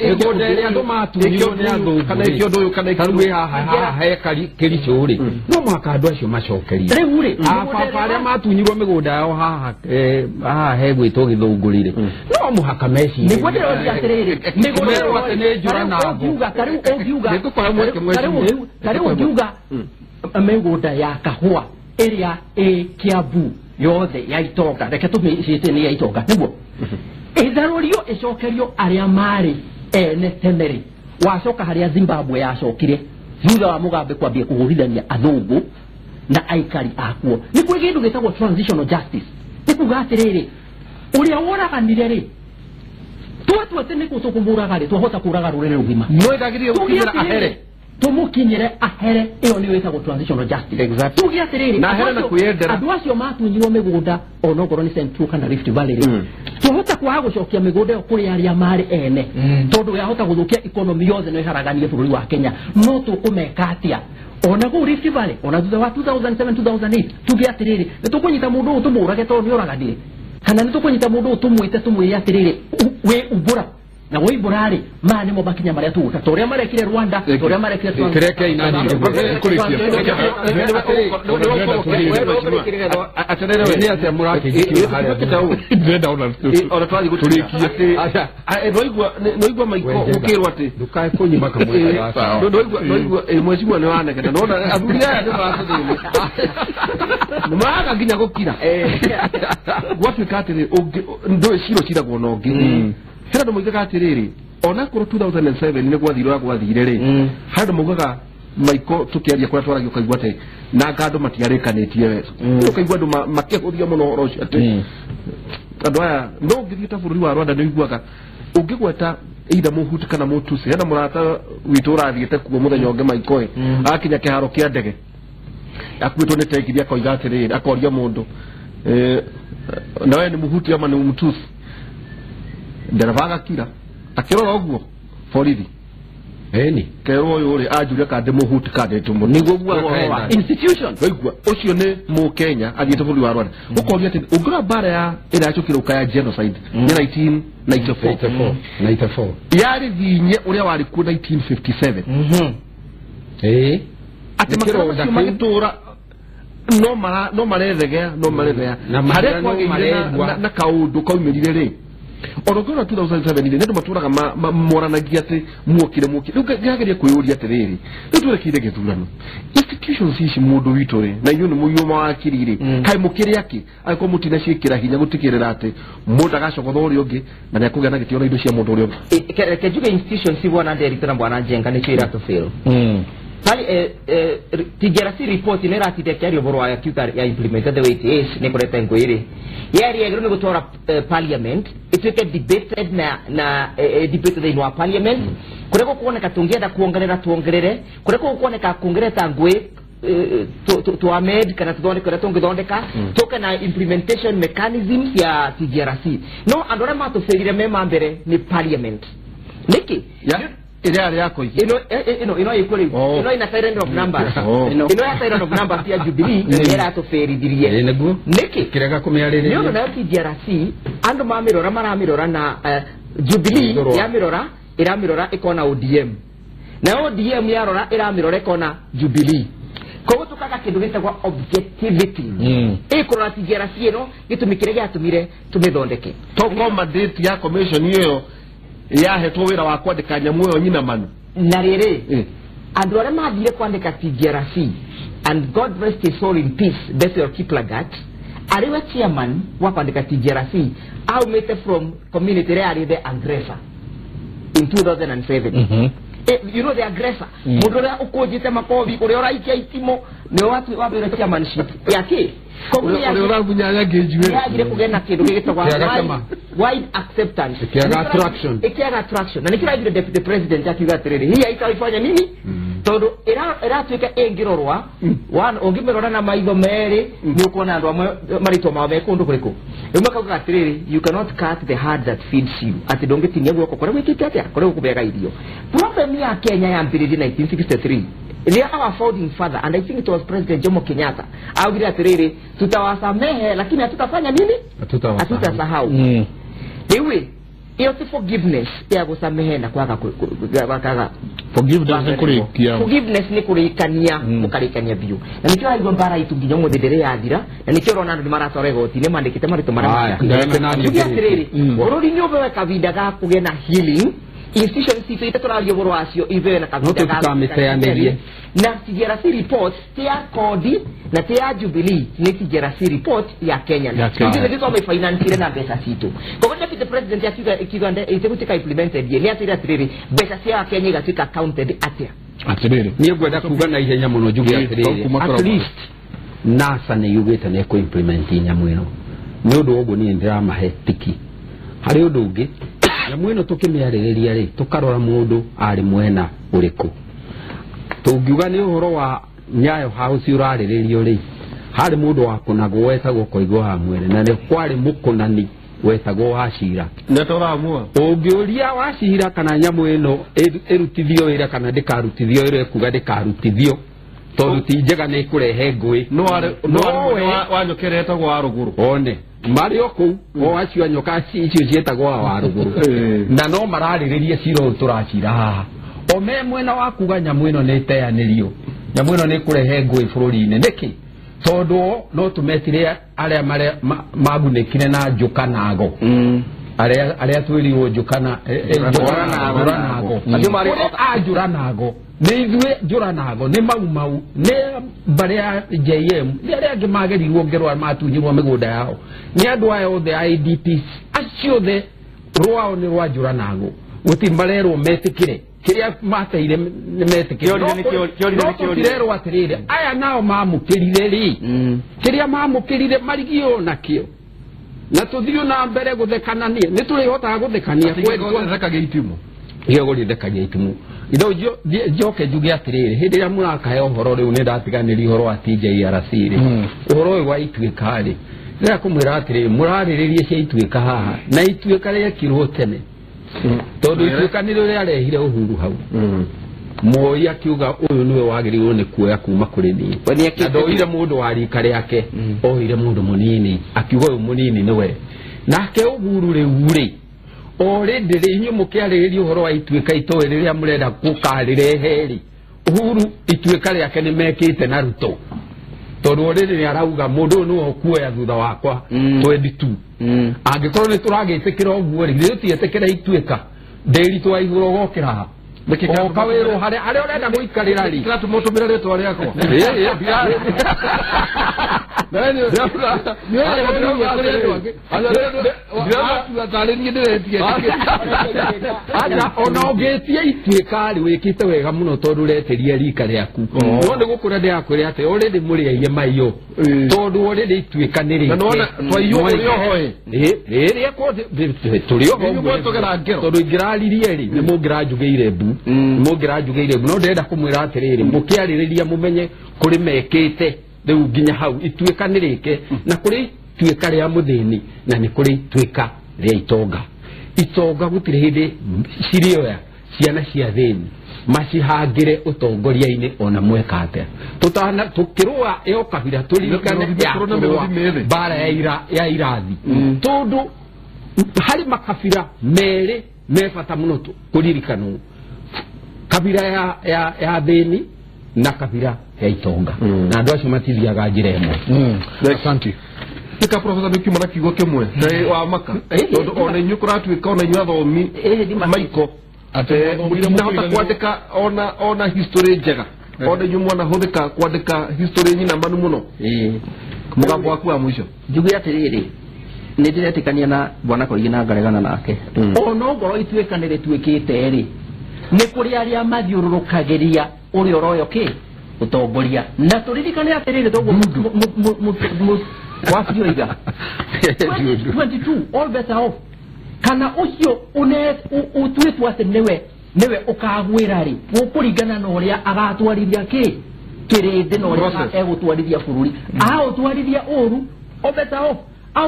migunda ria andu matunyirwo ni andu kana ikiondo uyu kana karuwe haha hekari kirichuri no mwaka andu acio macokerie riu ri aria matunyirwo migunda yao haha hegwitwo githungurire no muhaka meci ni gwetero atiriri migunda watene njura na ngiuga kariu ngiuga migunda ya kahua area Kiambu yothe ya itonga reke tumiciite ni ya itonga niguo itharurio icokerio aria mari ene teneri wacoka haria Zimbabwe yacokire thutha wa Mugabe kwambia kuhurithania athungu na aikari akuo ni kwi gindu gitagwo transitional justice ni kuga atiriri uria woraganire ri twatwete ni kutukumuraga ri twahota kuraga rurere rugima no ndagirie gukinyira ahere tumukinyire ahere iyo ni wetagwo transitional justice exactly tugia atiriri na ahere na kuyendera andu acio matunyirwo migunda onogoro ni Central kana Rift Valley tuhota kwaga gucokia migunda yo kuri aria mari ene tondu yahota guthukia economy yothe no iharaganie bũrũri wa Kenya no tukumeka atia ona go Rift Valley ona thutha wa 2007 2008 tugia atiriri nitukunyita mundu utumurage tondu ni oraganire kana nitukunyita mundu utumwite tumwire atiriri we ubura na woi burari mane mo bakinya maria tuuta toria marekire Rwanda toria marekire kireke inani kurikia atenere we ni ati muraki ndenda ona twali guturikia noigwa maiko ukirwa ati dukae kunyima kamwe noigwa mwecimu ni wanegeta nona aburia ni basadini numaga ginya gukira gwatuika atiri ndo ciro ciragwo nongi Hera muigaga atiriri ona kuru 2007 ni gwathire ri handu mugaga maiko tukiaria kwa twaragia ukaigwa ati na ngando matiarikanitie wega ukaigwa andu makihuria muno horo ucio ati andu aya no ngithieta bũrũri wa Rwanda ni iguaga ungigweta ida muhuti kana mutusi hena murata witu urathiete kuo muthenya ungi maiko akinya kiharo kia ndege akuitwo ni tegiria koiga atiriri akoria mundu nawe ni muhuti ama ni mutusi nderavaga kira akirora uguo borithi eni kero yuri ajuria kande muhuti kande tumo niguo gwa institution igwa ucio ni mu Kenya athiete bũrũri wa Rwanda ukoria ati ungura bara ya iracukira ukaya genocide ni 1994 yari thinye uria wari ku 1957 ati makiro magitura no marethegea na haria kwagire na kaundu kaumirire ri orogora 2007 ni ndio maturaga moranagia ati muokire ngageria kuyuria atiriri niturekire githurano institutions ici mundu witu ri na iyo ni muyuma wa kiriri kai mukire yake aiko mutina cikira hinya gutikirira ati mundu agacogotha uri ungi na ni akugana gitiona indo cia mundu uri ungi kejuge institutions ibona director bwana Njenga ni chira to fail pali TJRC report ni rati de kari oboro ya kiuta ya implemented the way it is ni kureta ngwiri yari yagiro ni gutora parliament itweke debated na debated in wa parliament kureko kuoneka tungienda kuongerera tuongerere kureko kuoneka kuongereta ngwe to Ahmed kana tungithondeka toka na implementation mechanisms ya TJRC no andora matuferire mema mbere ni parliament niki ile yako ino ikuri ino ina silent of numbers ino ya silent of numbers ya Jubilee era to feri dirie neguo niki kirega kumiarire no na TJRC ando mamirora na Jubilee ya mirora iramirora ikona ODM na ODM yarora iramirora ikona Jubilee kogo tukaka kwaga kindu gitagwa objectivity ikorwo ati TJRC ino gitumikire giatumire tumithondeke toko mandate ya commission iyo yahetwo wira wa kwandika nyamu iyo nyina manu na riri andu aria mathire kwandika TJRC and God rest his soul in peace Bethel Kiplagat ariwe chairman wa kwandika TJRC aumite from community area the aggressor in 2007 you know the aggressor mudora ukojite makobi uri oraikia itimo ne watu wabere chairmanship yake uri orabunyanya gejuwe yagire kugena kindu gitagwa wide acceptance attraction na nikira ile deputy president akiga terere hii haitaifanya nini todo era tuika engirorwa one ongimerora na maitho meri nuko na andu amwe marito mawe kundu kuriko umaka terere you cannot cut the heart that feeds you ati dongetinya guoko kore wikite atia kore ukubega irio problem ya Kenya ya mpiridi 1963 they are our founding father and I think it was President Jomo Kenyatta augira terere tutawasamehe lakini hatutafanya nini hatutasahau ewe hiyo forgiveness ya kusamehe na kwaga forgiveness ni kurikania mukarikania biu na nikiwa hizo mbara itunginya mu dedere ya thira na nikiwa na ndu maratora goti ne mandikite marito marama ururi nyobe wa kavinda ga kugena healing institution sifite turario borwacio ive na kavinda ga na TJRC report tia kodi na tia Jubilee ni TJRC report ya Kenya ndio ndio kwa finance na pesa situ kwa nini the president ya Kiganda itakutika implemented ye ni atira triri pesa ya Kenya igatika counted atiriri ni gwenda kuga na ihenya muno jugi atiriri at least NASA ne yugeta ne ko implement nyamu ino ni undu ogo ni ndira mahetiki hari undu ungi nyamu ino tukimiarereria ri tukarora mundu ari mwena uriku tungiuga ni uhoro wa Nyayo House urariririo ri hari mundu wa kunagwo wetagwo koigwo hamwere na ne kwari mukunani wetagwo Wachira netoramua ungiuria Wachira kana nyamu ino erutithio ira kana ndikarutithio ira kuga ndikarutithio tondu ti njega ni kurehe ngui no wanyokerete gwa ruguru one mario ku o acio nyoka icio cietagwo wa ruguru na no marariririe ciro turacira haha o me mwena wa kuga nyamu ino ni teanirio nyamu ino ni kurehe ngui bururi-ini niki tondu no tumetire aria magunekire na njuka nago aria twiriwo njuka na nago ajura nago ni ithue njura nago ni mau ni baria JM ni aria angi magerirwo ngerwa matunyirwo migunda yao ni andu aya othe IDPs acio the rwao ni rwa njura nago gutimbarerwo metikire kiria mateire metikire no kirero atirire aya nao mamukirire ri kiria mamukirire marigio nakio na tuthio na mbere guthekanania ni turi hota guthekania kweli thekaga itimo iyo gori thekaga itimo ido joke jugi atirire hindi ya murakahe ohoro riu ni ndatiganiri horo wa TJRC ri ohoro wa itwika ri rira kumwira atirire murariririe cia itwika haha na itwika ria kirwo tene tondu itwika ni ria rehire uhuru hau Moi akiuga uyu niwe wagirirwo ni kuoya kuma kuri ni ndoire mundu wa rika riake oire mundu munini akiuga uyu munini niwe nake uhuru riuri already rinyu mukiariririo horo wa itwika itoe riria murenda gukarire uhuru itwika riake ni mekite na ruto tondu already ni arauga mundu ni okuoya thutha wakwa 22 angikorwo ni turagitikira oguo ri tietekera itwika nderi twa iguro gokira o kawero hare orenda guikarira ri tatu motumira retwa riako ona ogetie itwika ri wikite wega muno tondu reteria rika riaku no ni gukura ndiakwire ate already muriaiye maiyo tondu already itwika ni ri na nona twayo rio hoye riako turio tondu ingiraririe ri ni mungirajugeire bu mungirajugeire bu no ndenda kumwira atiriri mukiaririria mumenye kuri mekite riu nginya hau itwika ni rike na kuri twika ria muthini na ni kuri twika ria itonga gutire hindi cirioya ciana cia thini macihangire utongoria-ini ona mwekate tutana tukirua yo kabira turirikane bara ya irathi tondu hari makabira mere mebata muno kuririkano kabira ya thini na kabira ya itonga na andu acio matithiaga njira imwe asante tika professor Biki mana kigo kimwe wa maka ona nyukura tuika ona nyathomi maiko ate ndahota kwandika ona history njega ona nyumwana huthika kwandika history nyina manu muno mugambo waku wa mwisho njugu atiriri nitiretikania na bwana Koigi na ngaregana nake ono ngoro itwekanire twikite ri ni kuri aria mathiururukagiria uri oroyo ki utongoria na turirikane atiriri togo wafioiga 22 all better off kana ucio utwitwa ati niwe ukagwira ri gukurigana na uria agatwarithia ki kirinde na uria egutwarithia bururi utwarithia uru all better off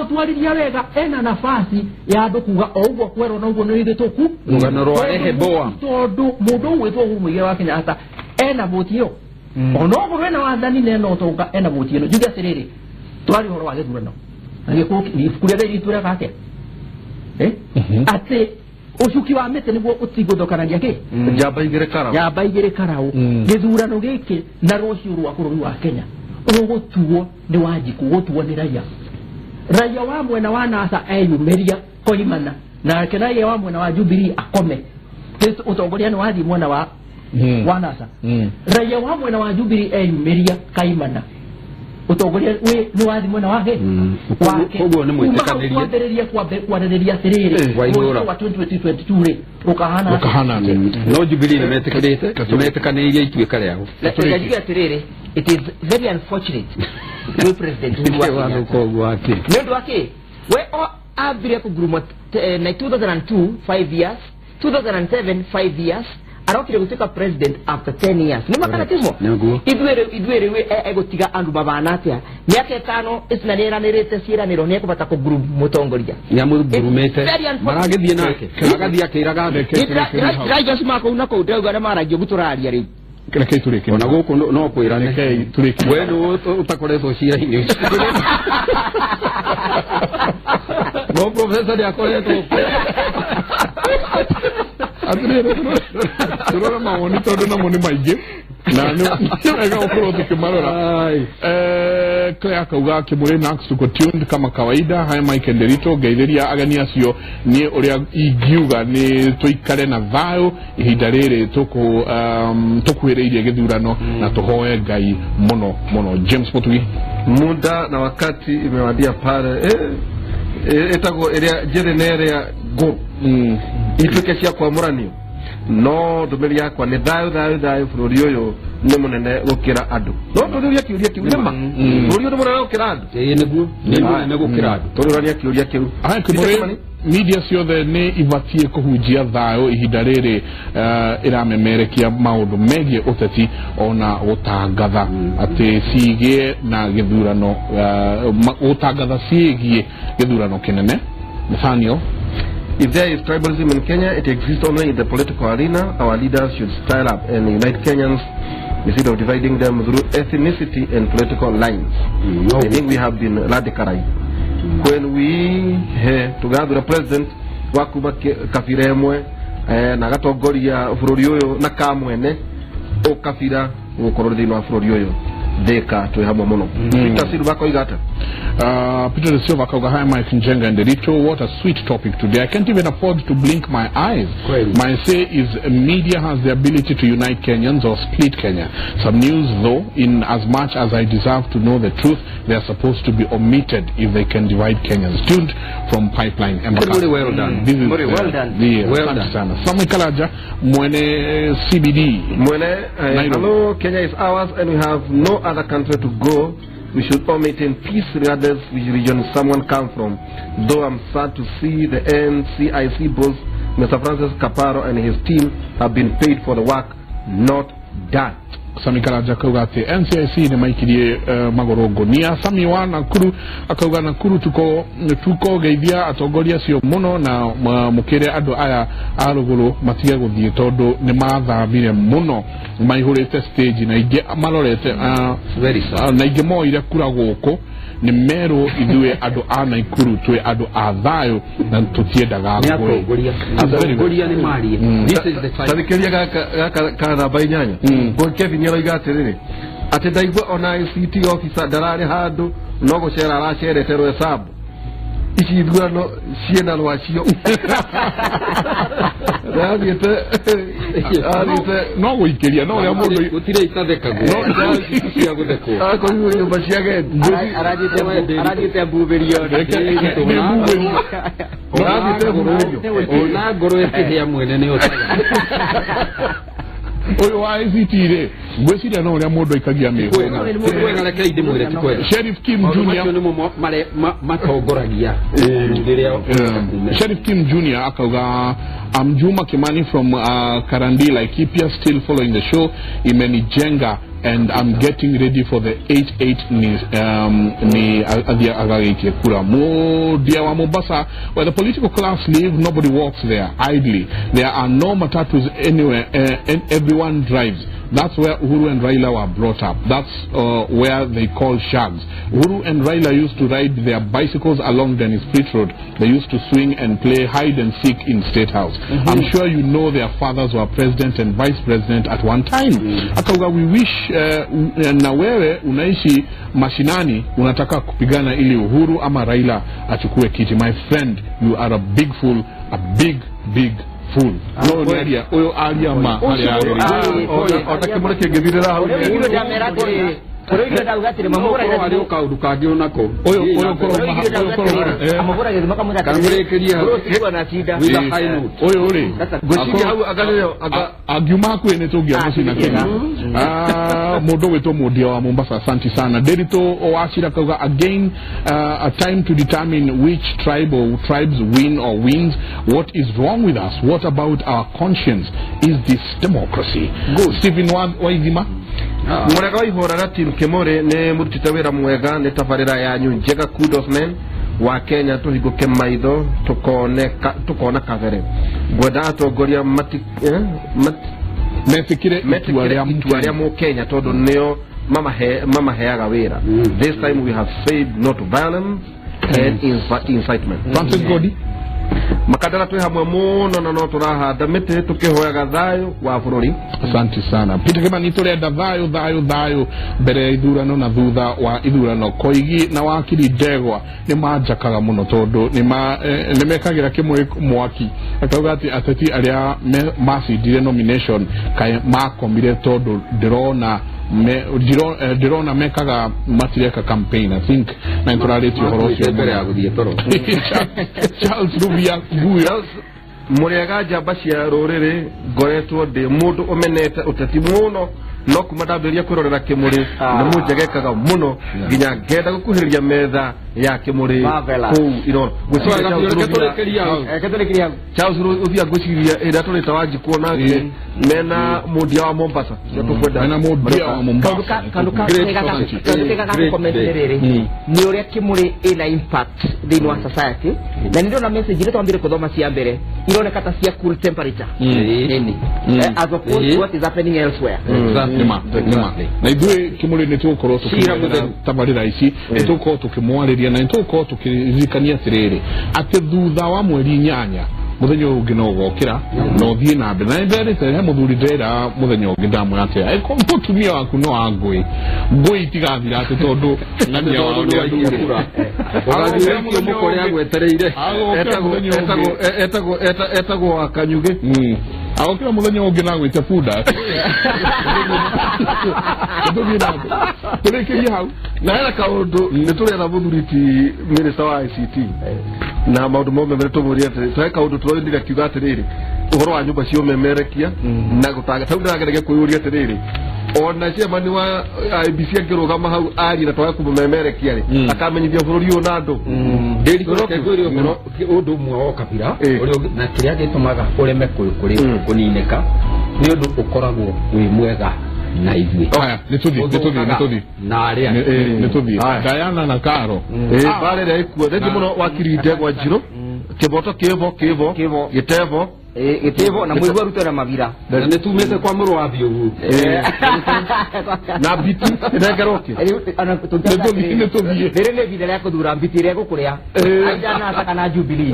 twarithia wega ena nafasi ya andu kuga ougo kwero na ugo ni thituku rugano rwa eheboa tondu mundu witwo umuige wa Kenyatta ena votio onogo wena wathani neno tonga ena votio no juga serere twari horo wa githurano agiko ni kuria riri tura kake ate ucuki wa mete niguo utiguthokanania ki njamba igire karau githurano giki na rocio rwa bururi wa Kenya ugutuo ni wajiku gutuo ni raia wa mwena wa NASA eyumeria koimana na kenaye wa mwena wa Jubilee akome utongoria ni wathi mwena wa NASA raia wa mwena wa Jubilee eyumeria kaimana utongoria we ni wathi mwena wake kogo ni mwitikanirie kwarereria serere wa 2022 re ukahana no Jubilee ni metikanirie itwika riao kajiga serere. It is very unfortunate we president kogo wake nendo wake we abire ku group na 2002 5 years 2007 5 years arokire guteka president after 10 years ni makana timo idwere we egotiga andu babana atia myaka 5 isina nerete sira nero ne kubata ku group mutongoria nyamurumete maragithie nake agathia kiraga ndeke raja simako unako udauga na maragio guturaria ri kila kitu reke ona guku no kwirane turiki wenu utakoretwo cira-ini no professor ya koretwo atirere turora mawoni tondu na moni maingi na nega ukorwo tukimarora Claire kauga kimure na kusuko tuned kama kawaida. Haya Mike Nderito gaitheria agani acio ni uria ingiuga ni tuikare na thayo ihinda riri tukwiriirie githurano na tuhoe Ngai muno James Potugi. Muda na wakati imewadia pale etago area jerenere ya go ituke cia kwa muranio no ndumiri yakwa ni thayo bururi uyu ni munene gukira andu no ndururi akiuria kiu nema bururi uyu munene gukira andu niguo ni gukira andu ndururi akiuria kiu media ciothe ni ibatie kuhunjia thayo ihinda riri iramemerekia maundu megie uteti ona gutangatha ati cigie na githurano gutangatha cigie githurano kinene Nathaniel. If there is tribalism in Kenya, it exists only in the political arena. Our leaders should style up and unite Kenyans instead of dividing them through ethnicity and political lines. I think we have been radicalized. When we together the president wakuba kafiremwe na gatogoria bururi uyu na kamwene o kafira gukorwo thini wa bururi uyu theka twi hamwe muno Peter Silva koigata Peter Silva kauga haya Mike Njenga Nderito. What a sweet topic today. I can't even afford to blink my eyes. My say is media has the ability to unite Kenyans or split Kenya. Some news though, in as much as I deserve to know the truth, they are supposed to be omitted if they can divide Kenyans. Tuned from Pipeline Embakasi. Very well done. This is very well done. Well done. Samuel Kalaja mwene CBD mwene hello, Kenya is ours and we have no other country to go. We should all maintain peace regardless which region someone comes from. Though I'm sad to see the NCIC boss, Mr. Francis Kaparo and his team have been paid for the work not done. Samikala jakauga ati NCIC ni maikirie magorogo nia Sami wa Nakuru akauga Nakuru tuko geithia atongoria cio muno na mukire andu aya aruguru matige guthie tondu ni mathambire muno maihurite stage na inge malorete very sad na inge moire kura guku nĩ merwo ithuĩ andũ a Naikuru twĩ andũ a thayũ na tũtiendaga ngũĩ. Atongoria nĩ marie. This is the time. Tarĩkĩria gaka namba 8 ngo Kevin aroiga atĩrĩrĩ atĩ ndaigua ona ICT officer ndararĩ handũ no gũcera aracerete rwesabu ici ithurano ciena rwacio no gũikĩria no ũrĩa mũndũ gũtirĩ itathekagwo no cia gũthekwo akoiwo nyũmba cia gendi aragĩte mbubĩrio ona ngoro yakĩhĩa mwene nĩ ũtaga oyo wa ICT rĩ gwĩciria no ũrĩa mũndũ aikagia mĩhũga. Sheriff Kim Junior matongoragia Sheriff Kim Junior akauga I'm Juma Kimani from Karandi, Laikipia, still following the show. Imenijenga and I'm getting ready for the 8-8 ni agagaikie kura Modia wa Mombasa, where the political class live. Nobody walks there idly. There are no matatus anywhere, and everyone drives. That's where Uhuru and Raila were brought up. That's where they call shags. Uhuru and Raila used to ride their bicycles along Dennis Pitt Road. They used to swing and play hide and seek in State House. I'm sure you know their fathers were president and vice president at one time. Akauga, we wish na wewe unaishi mashinani unataka kupigana ili Uhuru ama Raila achukue kiti. My friend, you are a big fool, a big fool. No ndia oyo aliyama otakimureke ngithirira hau Korogiro daugatire mamura ira ari ukaudu kage onako oyo koro amagura githima kamura kamurekeria hau na shida oyo uri gociki hau agaleo agiuma kwene togia musina Kenya modo weto modia wa Mombasa. Asante sana Derito Owachira kauga again a time to determine which tribes win or wins. What is wrong with us? What about our conscience? Is this democracy? Go Stephen Waigima. Murega waihora team Kemore ne mutita wira mwega ne tafarira yanyu njega. Kudos men wa Kenya tuhigoke maitho tukona kavere gwenda atongoria mefikire itwaria mu Kenya tondu nio mama heaga wira. This time we have said not violence and incitement. Francis Godi makadara twe hamwe muno na no turahanda miti tukihoyaga thayo wa bururi. Asante sana Peter Kimani turenda thayo mbere ya ithurano na thutha wa ithurano. Koigi na wakiri Ndegwa ni majakaga muno tondu ni mekagira kimwe mwaki akauga ati ateti aria macindire nomination kai makomire tondu ndirona mekaga matireka campaign. I think na intorareti horocio mbere ya guthie toro Charles Rubia Guya murega jamba cia ruriri ngoretwo ndi mundu umenete uteti muno no kumadambiria kwirorera Kimuri na mujegekaga muno nginya ngenda gukuhiriria metha ya Kimuri ku irona gucoka Charles Rubia guciria ira turita wanji kuona mena mudia wa Mombasa mena mudia wa Mombasa kanduka komenterere ni uria Kimuri ina impact thini wa society na ndio na message ile twambire kuthoma cia mbere ironeka ta cia cool temperature as opposed to what is happening elsewhere. Nima na ithuĩ Kimuri nĩ tũgũkorwo tũkĩra tabarĩra ici nĩ tũgũkorwo tũkĩmwarĩria na nĩ tũgũkorwo tũkĩririkania atĩrĩrĩ atĩ thutha wa mweri 8 muthenya ũngĩ no gokĩra no thiĩ na mbere na nderĩte he mũthuri ndĩra muthenya ũngĩ ndamwĩra atĩ mũtumia waku no ngũĩ itigathira atĩ tondũ ng'ania wao nĩ athura ũgathura mũkore agwetereire etagwo Akanyuge agokĩra muthenya ũngĩ na gwĩte bunda tũrĩkĩrie hau na hena kaũndũ nĩ tũrenda mũthuriti minister wa ICT na maũndũ mothe mbere tũmũria atĩ tũhe kaũndũ tũroindira kiuga atĩrĩrĩ ũhoro wa nyũmba cia ũmemerekia na gũtanga tau ndĩragereria kwĩyũria atĩrĩrĩ ona ciamani wa IBC angĩrũgama hau ari na twaga kũmemerekia rĩ akamenyithia bũrũri ũyũ na andũ ũndũ ũmwe wa kabira na kĩrĩa gĩtũmaga ũreme kũninĩka nĩ ũndũ ũkoragwo wĩ mwega na ithuĩ haya nĩtũthiĩ na arĩa nĩtũthiĩ Diana na Karo bare rĩa ikuo thĩinĩ mũno wakiri Ndegwa Njirũ Kiboto Kivo Gitevo gitivo na muigwa ruto na mavira ne tumete kwa muru wa biu na biti ndegeroke ana tutabie derele bidele yako dura biti yako kuria ajana ataka na Jubilee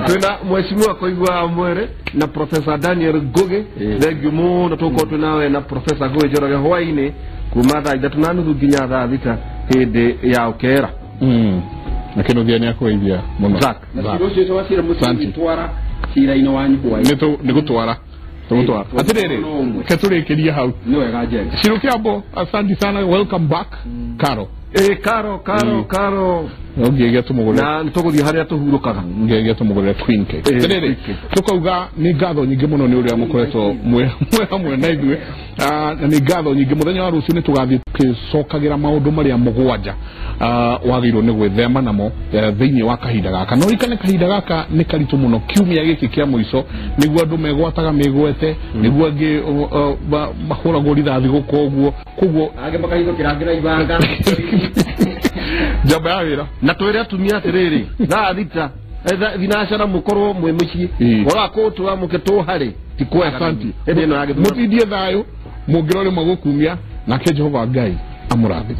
tuna mheshimiwa Koigwa Mwere na Professor Daniel Goge legumo na toko tunawe na Professor Goge Joroge hwaine kumada idatunanu thuginya tha thita hinde ya ukera lakini uthia ni akoithia muno Zak ndio sio wasira musitwara cira ino wanyu kwa ni gutwara atirere keturikiria hau ni wega jenga Shiro Kiambo asante sana welcome back Karo Karo ngege tumugore na ntogothia haria tuhurukaga ngege tumugore Queen Cake atirere tukauga ni ngatho nyingi muno ni uria mukoretwo mwe hamwe na ithuĩ na ni ngatho nyingi muthenya wa rucio ni tugathii tukicokagira maundu maria mugwanja wagirwo ni gwithema namo thiini wa kahinda gaka no ikane kahinda gaka ni karitu muno kiumia giki kia muico niguo andu megwataga migwete niguo angi mahuragwo rithathi gukoguo koguo age makahigo kirangira ibanga jamba ya wira na twere atumia atiriri na thita vinashara mukorwo mwe muci wako tuwa muketo hari tikwa asante mutidie thayo mugirore magukumia na ke Jehova Ngai amurathime.